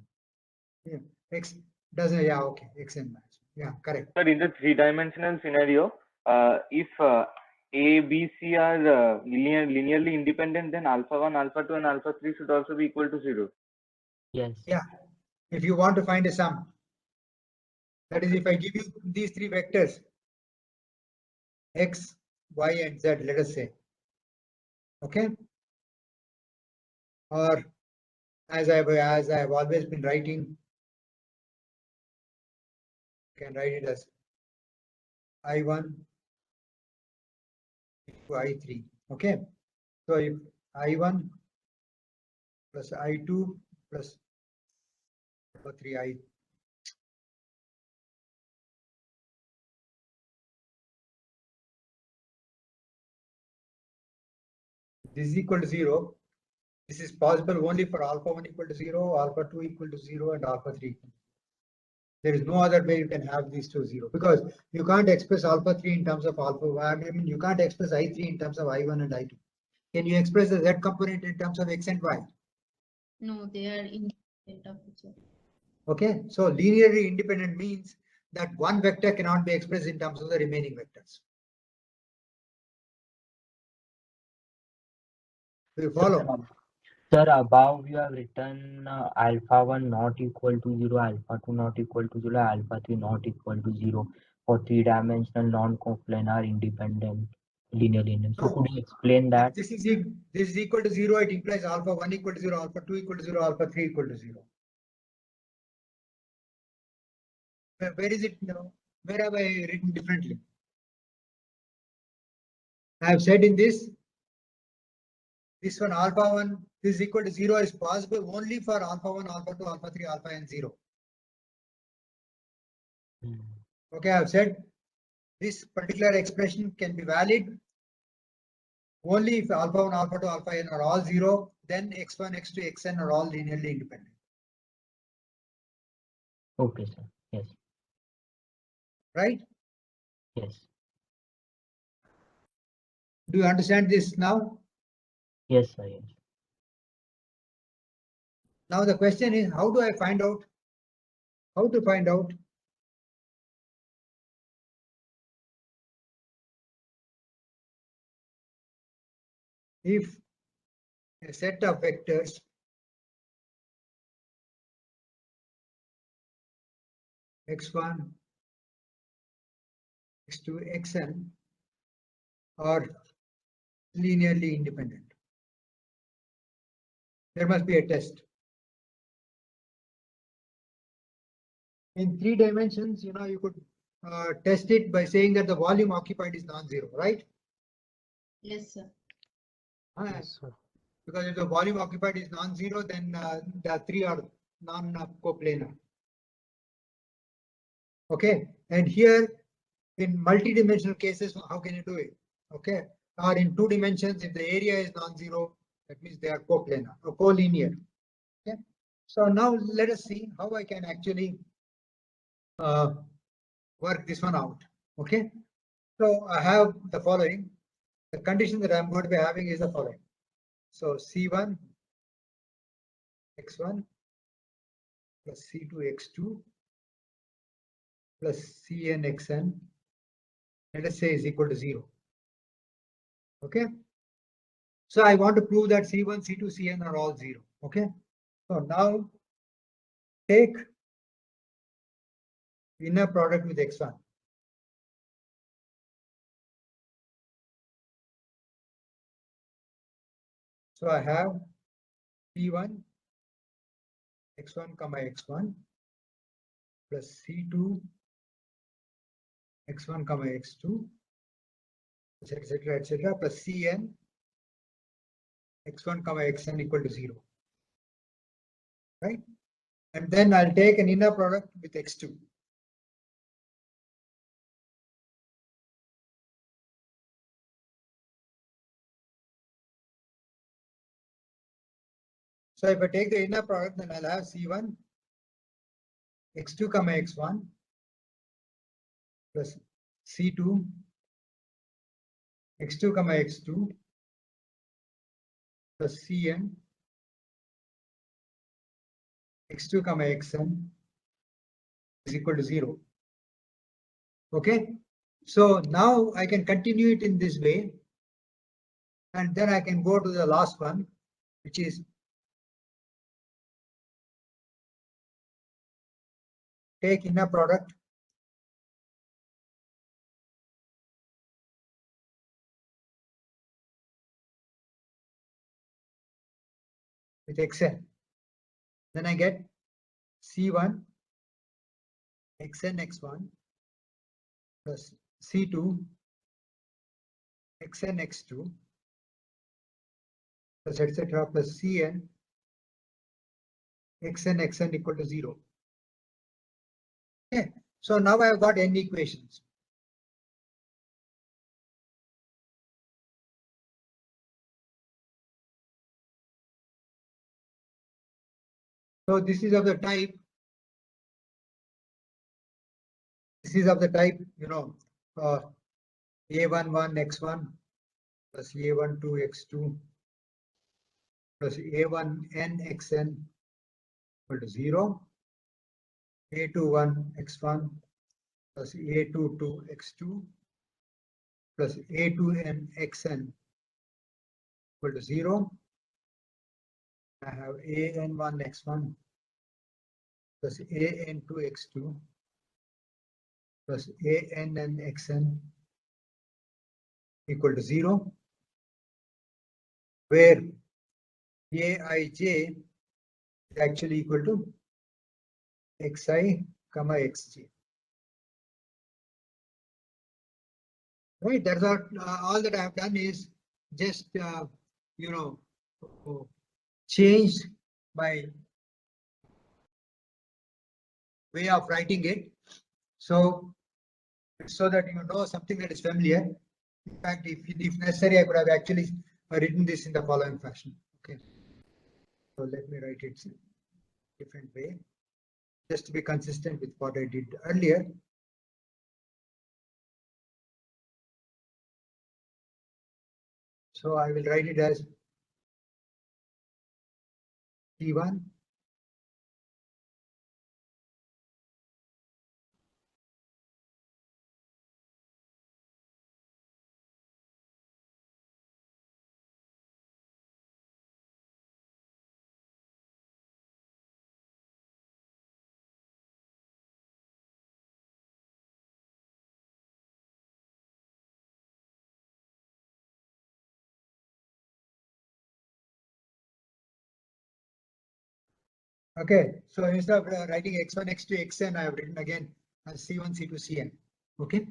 Yeah, x doesn't, yeah, okay, xn minus, yeah, correct. Sir, in the three-dimensional scenario, if A, B, C are linearly independent, then alpha 1, alpha 2, and alpha 3 should also be equal to 0. yes. Yeah, if you want to find a sum, that is, if I give you these three vectors, x, y, and z, let us say, okay, or as I have always been writing, you can write it as I1 to I3, okay. So if I1 plus I2 plus 3I, this is equal to 0. This is possible only for alpha 1 equal to 0, alpha 2 equal to 0, and alpha 3 equal to 0. There is no other way you can have these two 0, because you can't express alpha 3 in terms of alpha 1. I mean, you can't express I3 in terms of I1 and I2. Can you express the z component in terms of x and y? No, they are independent of each other. Okay, so linearly independent means that one vector cannot be expressed in terms of the remaining vectors. Do you follow? Sir, above you have written alpha 1 not equal to 0, alpha 2 not equal to 0, alpha 3 not equal to 0 for three-dimensional non-coplanar independent linear linear. So No. could you explain that? This is equal to 0. It implies alpha 1 equal to 0, alpha 2 equal to 0, alpha 3 equal to 0. Where is it now? Where have I written differently? I have said in this one alpha 1 is equal to 0 is possible only for alpha 1, alpha 2, alpha 3, alpha n 0. Hmm. Okay, I have said this particular expression can be valid only if alpha 1, alpha 2, alpha n are all 0, then x1, x2, xn are all linearly independent. Okay, sir. Yes. Right? Yes. Do you understand this now? Yes, sir. Yes. Now the question is, how do I find out? How to find out if a set of vectors x1, x2, xn are linearly independent? There must be a test. In 3 dimensions, you could test it by saying that the volume occupied is non-zero, right? Yes, sir. Yes, sir. Because if the volume occupied is non-zero, then the three are non-coplanar. Okay, and here in multi-dimensional cases, how can you do it? Okay, or in 2 dimensions, if the area is non-zero, that means they are coplanar or collinear. Okay, so now let us see how I can actually work this one out. Okay, so I have the following. The condition that I'm going to be having is the following. So C1 x1 plus C2 x2 plus Cn xn, let us say, is equal to 0. Okay. So I want to prove that C1, C2, Cn are all 0. Okay. So now take inner product with x1. So I have C1 x1 comma x1 plus C2 x1 comma x2 etc plus Cn x1 comma xn equal to 0, right? And then I'll take an inner product with x2. So if I take the inner product, then I'll have C1 x2 comma x1 plus C2 x2 comma x2 plus Cn x2 comma xn is equal to 0. Okay, so now I can continue it in this way, and then I can go to the last one, which is take inner product with xn. Then I get C1 xn x1 plus C2 xn x2 plus etc plus Cn xn equal to 0. Okay, so now I have got n equations. So this is of the type, you know, A11 x1 plus A12 x2 plus A1n xn equal to 0, A21 x1 plus A22 x2 plus A2n xn equal to 0. I have an1 x1 plus an2 x2 plus ann xn equal to 0, where aij is actually equal to xi comma xj. Right, that's what all that I have done is just you know, changed my way of writing it, so that you know something that is familiar. In fact, if necessary, I could have actually written this in the following fashion. Okay, so let me write it different way, just to be consistent with what I did earlier. So I will write it as T1 Okay, so instead of writing x1, x2, xn, I have written again as C1, C2, Cn. Okay,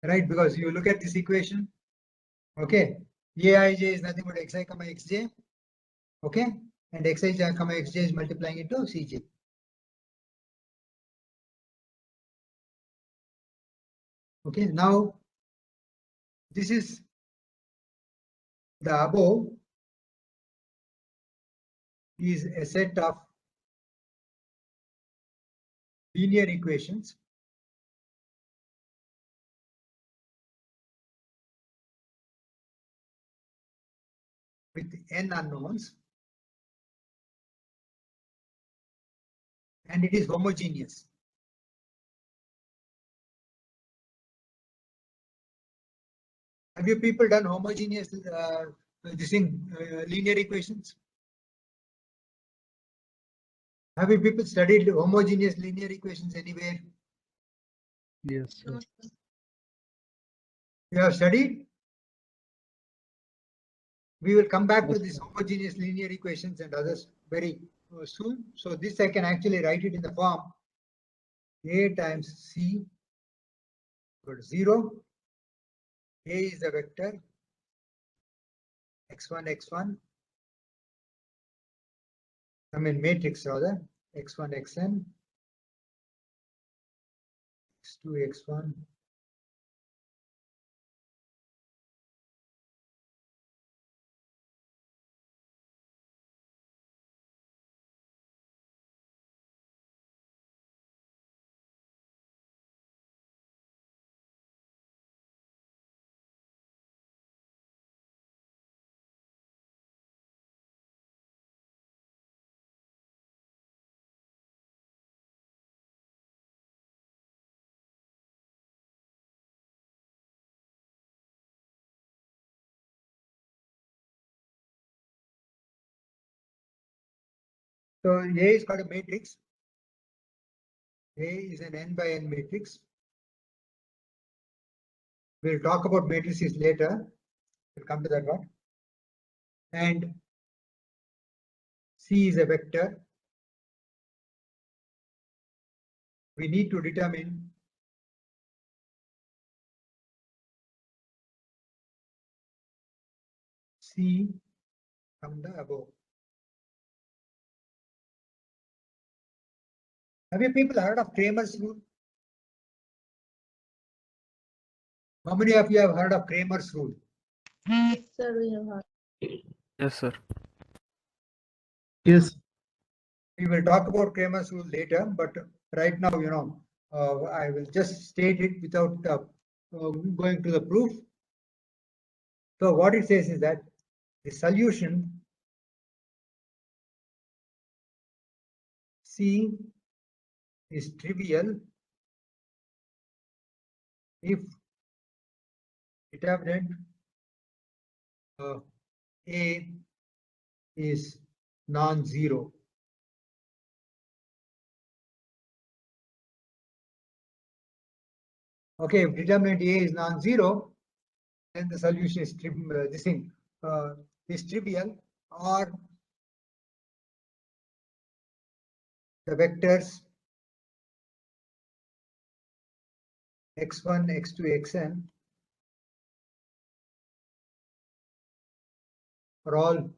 right? Because you look at this equation. Okay, aij is nothing but xi comma xj. Okay, and xi comma xj is multiplying into cj. Okay, now this is the above is a set of linear equations with n unknowns and it is homogeneous. Have you people done homogeneous linear equations? Have you people studied homogeneous linear equations anywhere? Yes, No, sir. sir. You have studied? We will come back to Yes, these sir. homogeneous linear equations and others very soon. So this I can actually write it in the form A times C equal to 0. A is the vector x1, x1. I mean matrix rather, x1, xn, x2, x1. So A is called a matrix. A is an n by n matrix. We'll talk about matrices later. We'll come to that one. And C is a vector. We need to determine C from the above. Have you people heard of Kramer's rule? How many of you have heard of Kramer's rule? Sir, we have heard. Yes, sir. Yes. We will talk about Kramer's rule later, but right now, I will just state it without going to the proof. So what it says is that the solution C is trivial if determinant A is non-zero. Okay, if determinant A is non-zero, then the solution is is trivial, or the vectors x1, x2, xn are all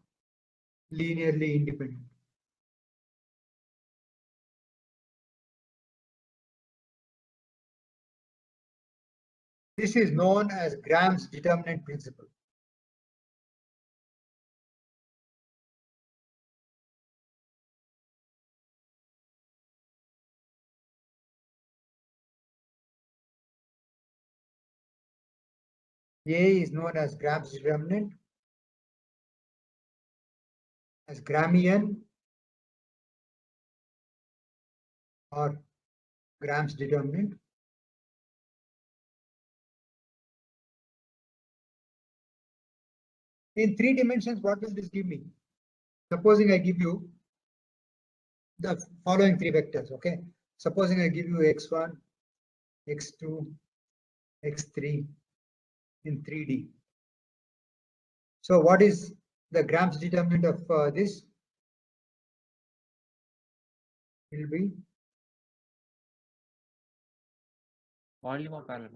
linearly independent. This is known as Graham's determinant principle. A is known as Graham's determinant, as Grahamian or Graham's determinant. In 3 dimensions, what will this give me? Supposing I give you the following 3 vectors, okay? Supposing I give you x1, x2, x3 in 3D. So what is the Graham's determinant of this? It will be Volume or parallel?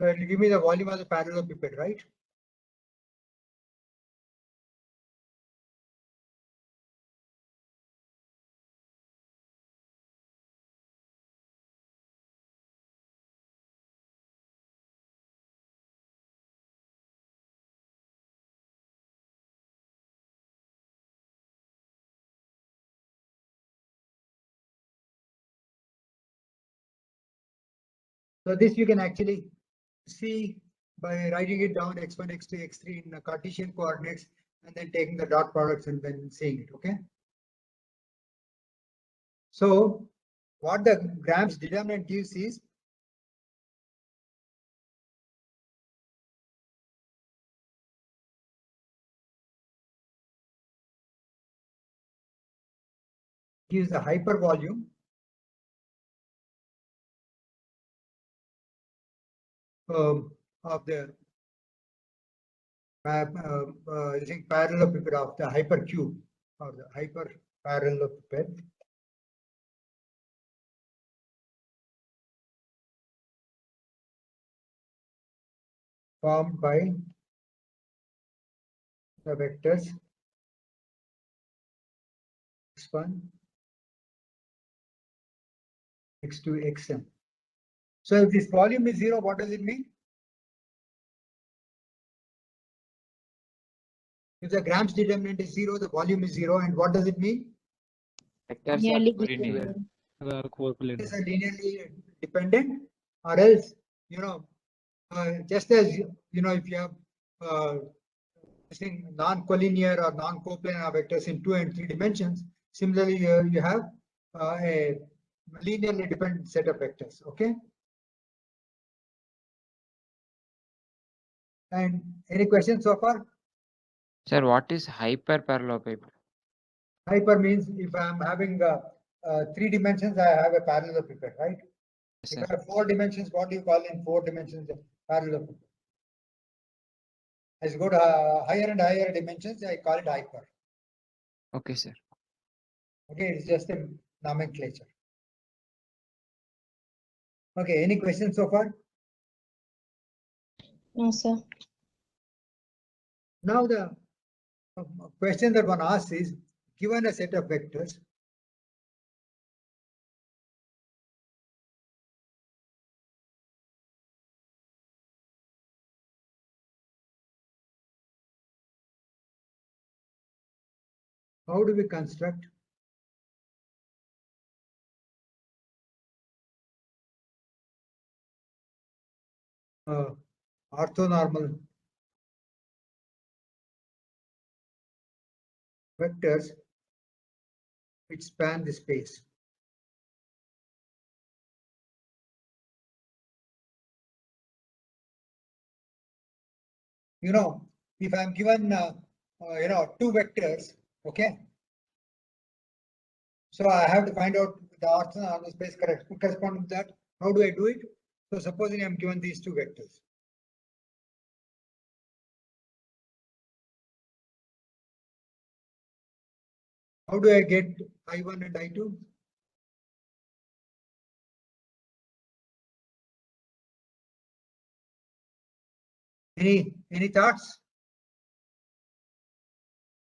So it will give me the volume of the parallelepiped, right? So this you can actually see by writing it down x1, x2, x3 in the Cartesian coordinates and then taking the dot products and then seeing it, okay? So what the Gram's determinant gives is gives the hypervolume of the using parallelepiped of the hypercube or the hyperparallelepiped formed by the vectors x1, x2, xn. So if this volume is 0, what does it mean? If the Gram's determinant is 0, the volume is 0, and what does it mean? Vectors Nearly are linear. equal. Vectors are linearly dependent, or else, just as if you have non-collinear or non-coplanar vectors in 2 and 3 dimensions, similarly you have a linearly dependent set of vectors. Okay. And any questions so far? Sir, what is hyperparallelepiped? Hyper means if I am having 3 dimensions, I have a parallelepiped, right? Yes, If sir. I have 4 dimensions, what do you call in 4 dimensions? Parallelepiped. As you go to higher and higher dimensions, I call it hyper. Okay, sir. Okay, it's just a nomenclature. Okay, any questions so far? No, sir. Now the question that one asks is, given a set of vectors, how do we construct orthonormal vectors which span the space? If I'm given, 2 vectors, okay? So I have to find out the orthonormal space corresponding to that. How do I do it? So supposing I'm given these 2 vectors. How do I get I1 and I2? Any thoughts?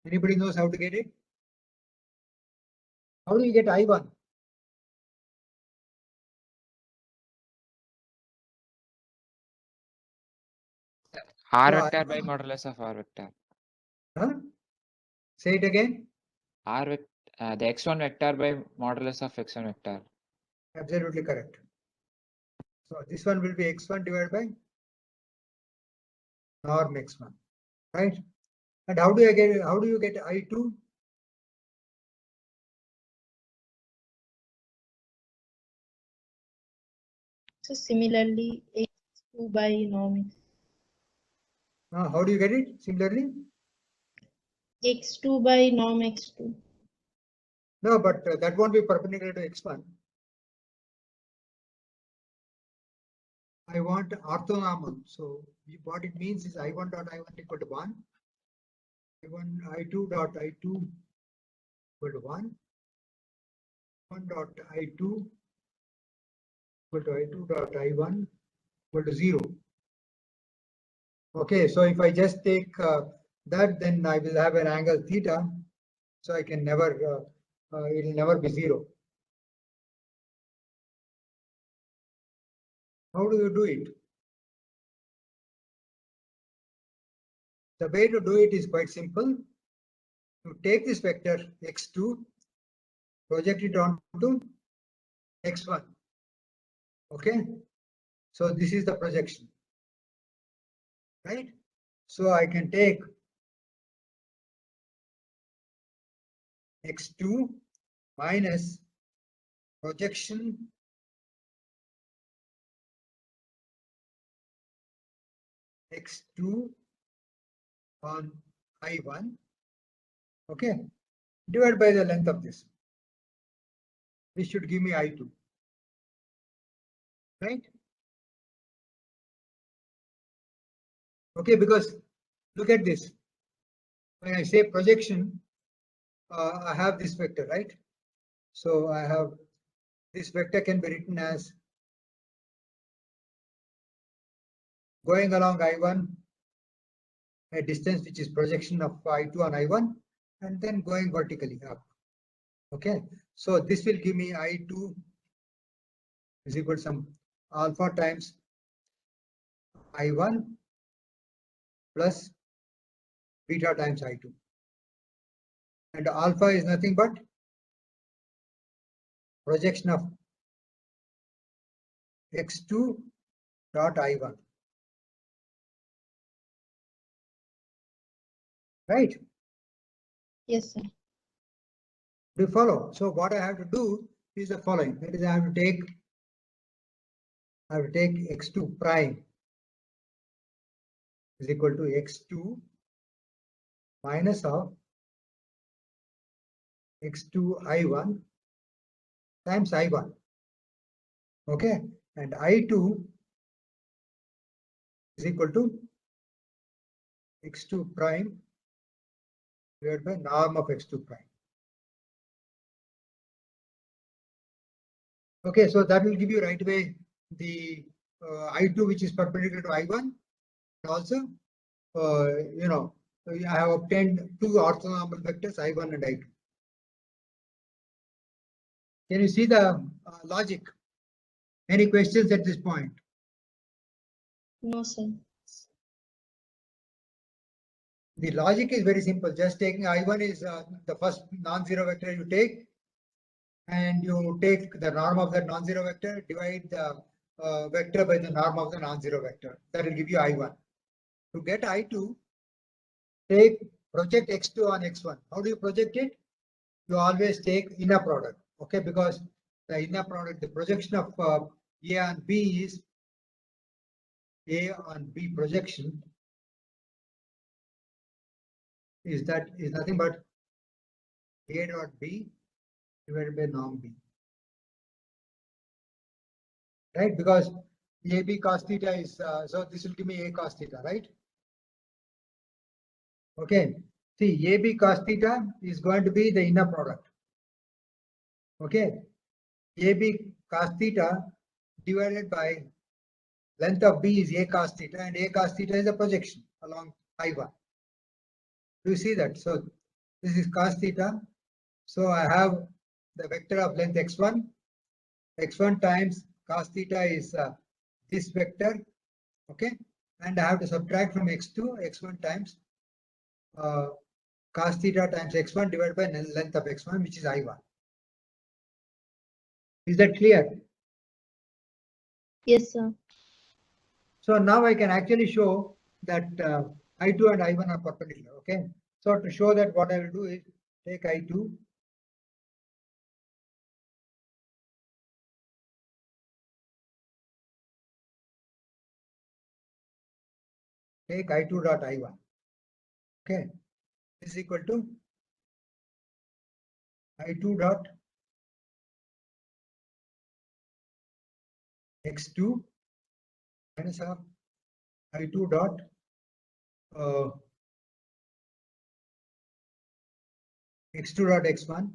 Anybody knows how to get it? How do you get I1? R So vector by modulus of R vector. Huh? Say it again. The x1 vector by modulus of x1 vector. Absolutely correct. So this one will be x1 divided by norm x1, right? And how do you get I2? So similarly, x2 by norm How do you get it? Similarly? x2 by norm x2. No, but that won't be perpendicular to x1. I want orthonormal. So what it means is I1 dot I1 equal to 1. I2 dot I2 equal to 1. 1 dot I2 equal to I2 dot I1 equal to 0. Okay, so if I just take that, then I will have an angle theta. So I can never, it will never be 0. How do you do it? The way to do it is quite simple. You take this vector x2, project it onto x1. Okay. So this is the projection, right? So I can take x2 minus projection x2 on I1, okay, divided by the length of this. This should give me I2, right? Okay, because look at this. When I say projection, I have this vector, right? So I have this vector can be written as going along I1, a distance which is projection of I2 on I1, and then going vertically up. Okay, so this will give me I2 is equal to some alpha times I1 plus beta times I2. And alpha is nothing but projection of x2 dot I1. Right? Yes, sir. Do you follow? So what I have to do is the following. That is, I have to take x2 prime is equal to x2 minus of x2 I1 times I1. Okay, and I2 is equal to x2 prime divided by norm of x2 prime. Okay, so that will give you right away the I2 which is perpendicular to I1, and also I have obtained two orthonormal vectors I1 and I2. Can you see the logic? Any questions at this point? No, sir. The logic is very simple. Just taking I1 is the first non-zero vector you take, and you take the norm of that non-zero vector, divide the vector by the norm of the non-zero vector. That will give you I1. To get I2, project x2 on x1. How do you project it? You always take inner product, okay? Because the inner product, the projection of A on B is A on B projection is nothing but A dot B divided by norm B. Right? Because AB cos theta is, so this will give me A cos theta, right? Okay. See, AB cos theta is going to be the inner product. Okay. AB cos theta divided by length of B is A cos theta, and A cos theta is a projection along I1. Do you see that? So this is cos theta. So I have the vector of length x1. X1 times cos theta is this vector, okay? And I have to subtract from x2, x1 times cos theta times x1 divided by length of x1, which is I1. Is that clear? Yes, sir. So now I can actually show that I2 and I1 are perpendicular, okay? So to show that, what I will do is take I2, take I2 dot I1, okay? This is equal to I2 dot x2 minus of I2 dot x2 dot x1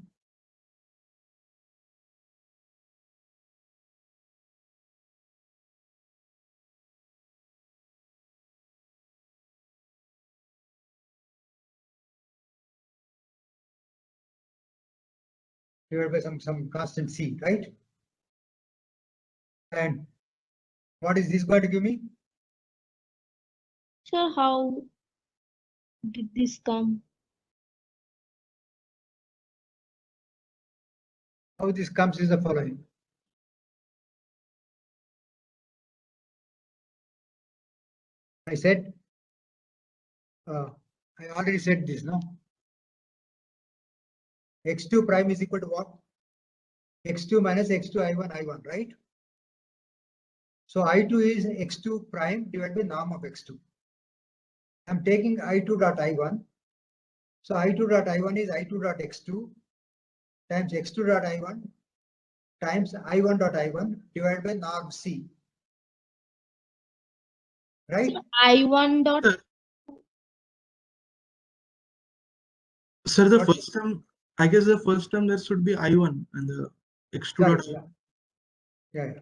divided by some constant c, right? And what is this going to give me? Sir, how did this come? How this comes is the following. I said, I already said this, no? X2 prime is equal to what? X2 minus X2 I1, right? So I2 is X2 prime divided by norm of X2. I'm taking I2 dot I1. So I2 dot I1 is I2 dot X2 times X2 dot I1 times I1 dot I1 divided by norm C. Right? I1 dot Sir, the What- first term, I guess the first term there should be I1 and the X2 dot. Correct, yeah.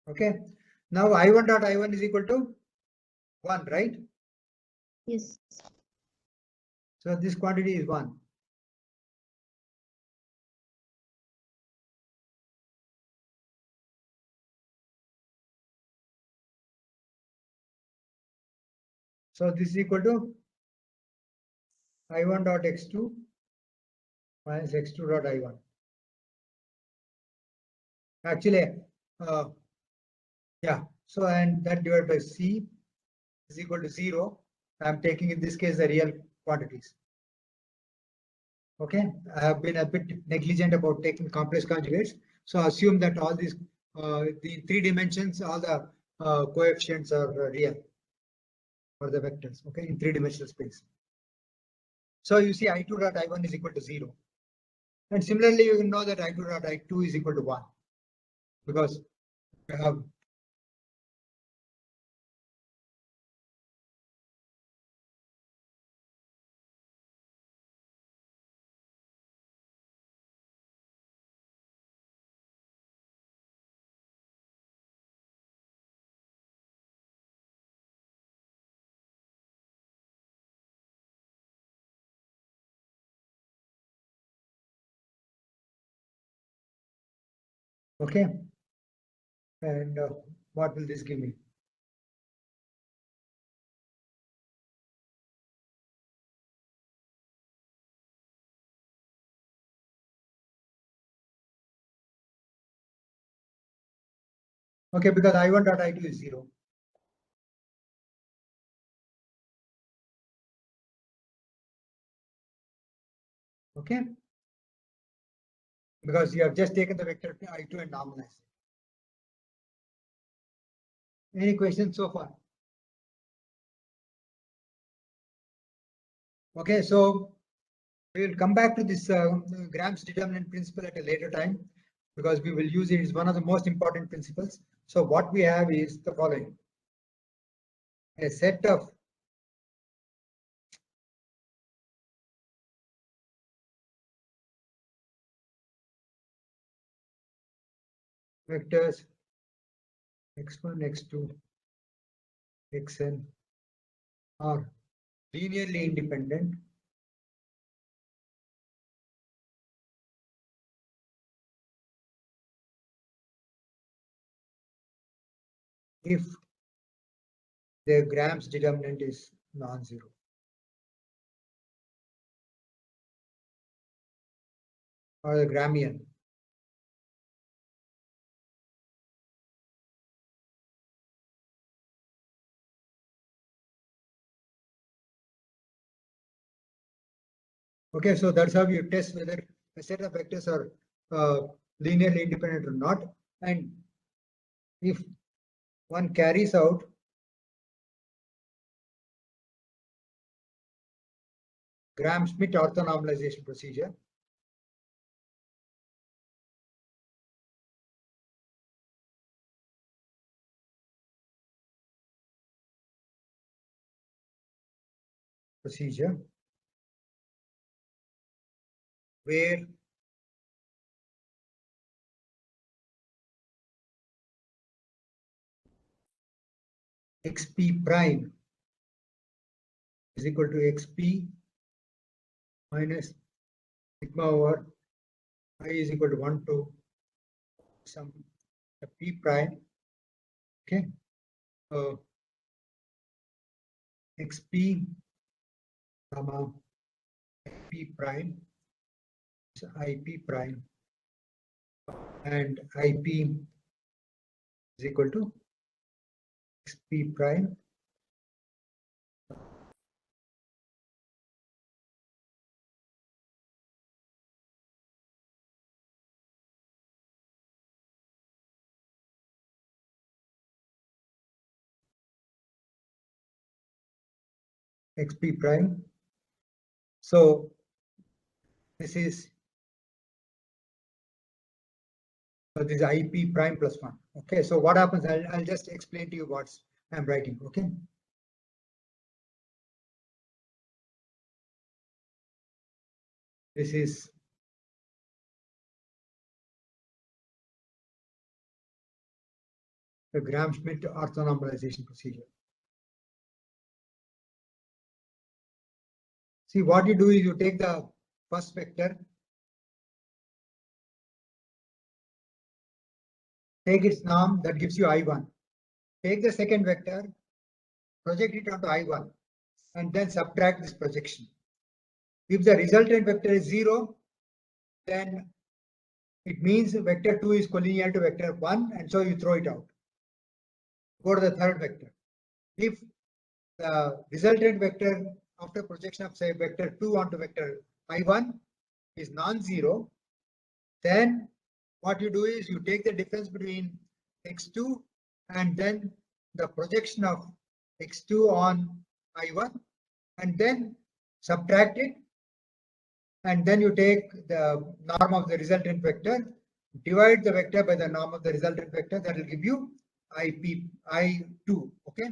Okay. Now I1 dot I1 is equal to 1, right? yes. So this quantity is 1. So this is equal to I1 dot X2 minus X2 dot I1. Actually, yeah. So and that divided by C is equal to 0. I'm taking in this case the real quantities. Okay, I have been a bit negligent about taking complex conjugates. So assume that all these, the 3 dimensions, all the coefficients are real for the vectors, okay, in 3-dimensional space. So you see I2 dot I1 is equal to 0. And similarly, you know that I2 dot I2 is equal to 1 because you have okay. And what will this give me? Okay, because I1 dot I2 is 0. Okay. Because you have just taken the vector I2 and normalized it. Any questions so far? Okay, so we will come back to this Graham's determinant principle at a later time because we will use it. It's one of the most important principles. So what we have is the following. A set of vectors x1, x2, xn are linearly independent if the Graham's determinant is non-zero. Or the Grahamian. Okay, so that's how you test whether a set of vectors are linearly independent or not. And if one carries out Gram-Schmidt orthonormalization procedure, where xp prime is equal to xp minus sigma over I is equal to 1 to some p prime. Okay, xp comma p prime IP prime and IP is equal to XP prime XP prime. So this is IP prime plus 1. Okay, so what happens? I'll just explain to you what I'm writing. Okay. This is the Gram-Schmidt orthonormalization procedure. See, what you do is you take the first vector, take its norm, that gives you I1. Take the second vector, project it onto I1, and then subtract this projection. If the resultant vector is 0, then it means vector 2 is collinear to vector 1, and so you throw it out. Go to the third vector. If the resultant vector after projection of, say, vector 2 onto vector I1 is non-zero, then what you do is you take the difference between x2 and then the projection of x2 on I1, and then subtract it, and then you take the norm of the resultant vector, divide the vector by the norm of the resultant vector, that will give you I2. Okay.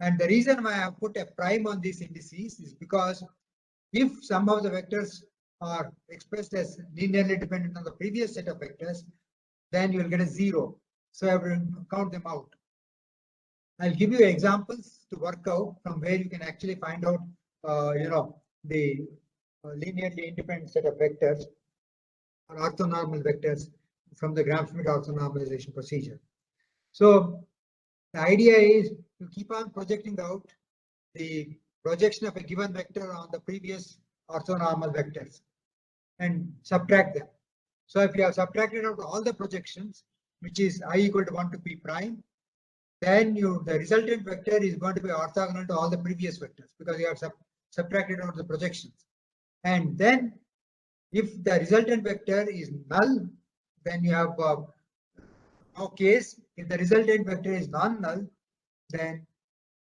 And the reason why I have put a prime on these indices is because if some of the vectors are expressed as linearly dependent on the previous set of vectors, then you will get a 0. So I will count them out. I'll give you examples to work out from where you can actually find out, the linearly independent set of vectors or orthonormal vectors from the Gram-Schmidt orthonormalization procedure. So the idea is to keep on projecting out the projection of a given vector on the previous orthonormal vectors and subtract them. So if you have subtracted out all the projections, which is I equal to 1 to P prime, then the resultant vector is going to be orthogonal to all the previous vectors because you have subtracted out the projections. And then if the resultant vector is null, then you have no case. If the resultant vector is non-null, then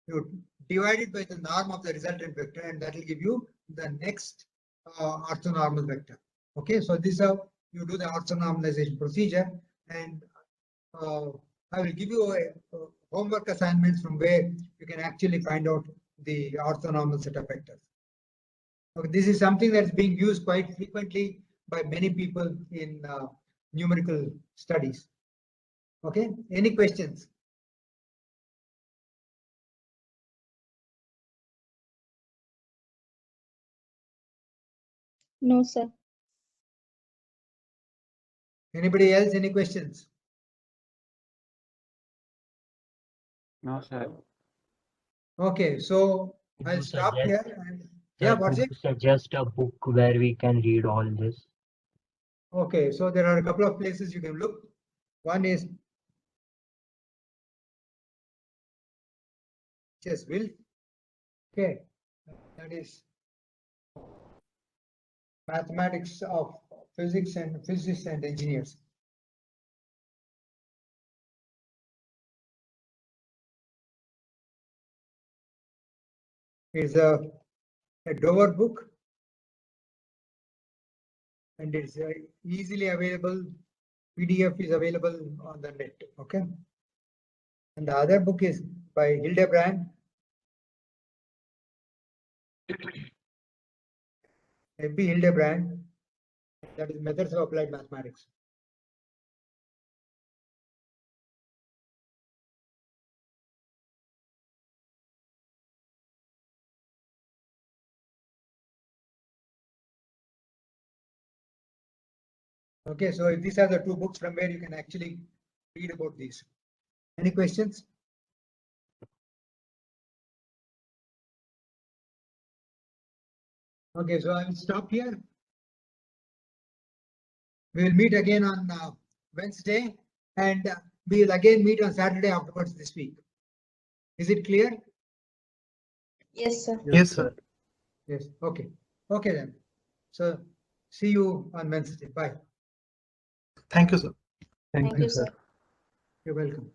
you divide it by the norm of the resultant vector, and that will give you the next orthonormal vector. Okay, so this is how you do the orthonormalization procedure, and I will give you a homework assignments from where you can actually find out the orthonormal set of vectors. Okay, this is something that's being used quite frequently by many people in numerical studies. Okay, any questions? No, sir. Anybody else? Any questions? No, sir. Okay, so Would I'll you stop suggest- here. And, yeah, Sir, what's could it? you suggest a book where we can read all this? Okay, so there are a couple of places you can look. One is just will. Okay, that is mathematics of physics and physicists and engineers. It's a Dover book, and it's easily available. PDF is available on the net. Okay, and the other book is by Hildebrand. F.B. Hildebrand, that is Methods of Applied Mathematics. Okay, so these are the two books from where you can actually read about these. Any questions? Okay, so I will stop here. We will meet again on Wednesday, and we will again meet on Saturday afterwards this week. Is it clear? Yes, sir. Yes, sir. Yes. Okay. Okay then. So see you on Wednesday. Bye. Thank you, sir. Thank you, sir. You're welcome.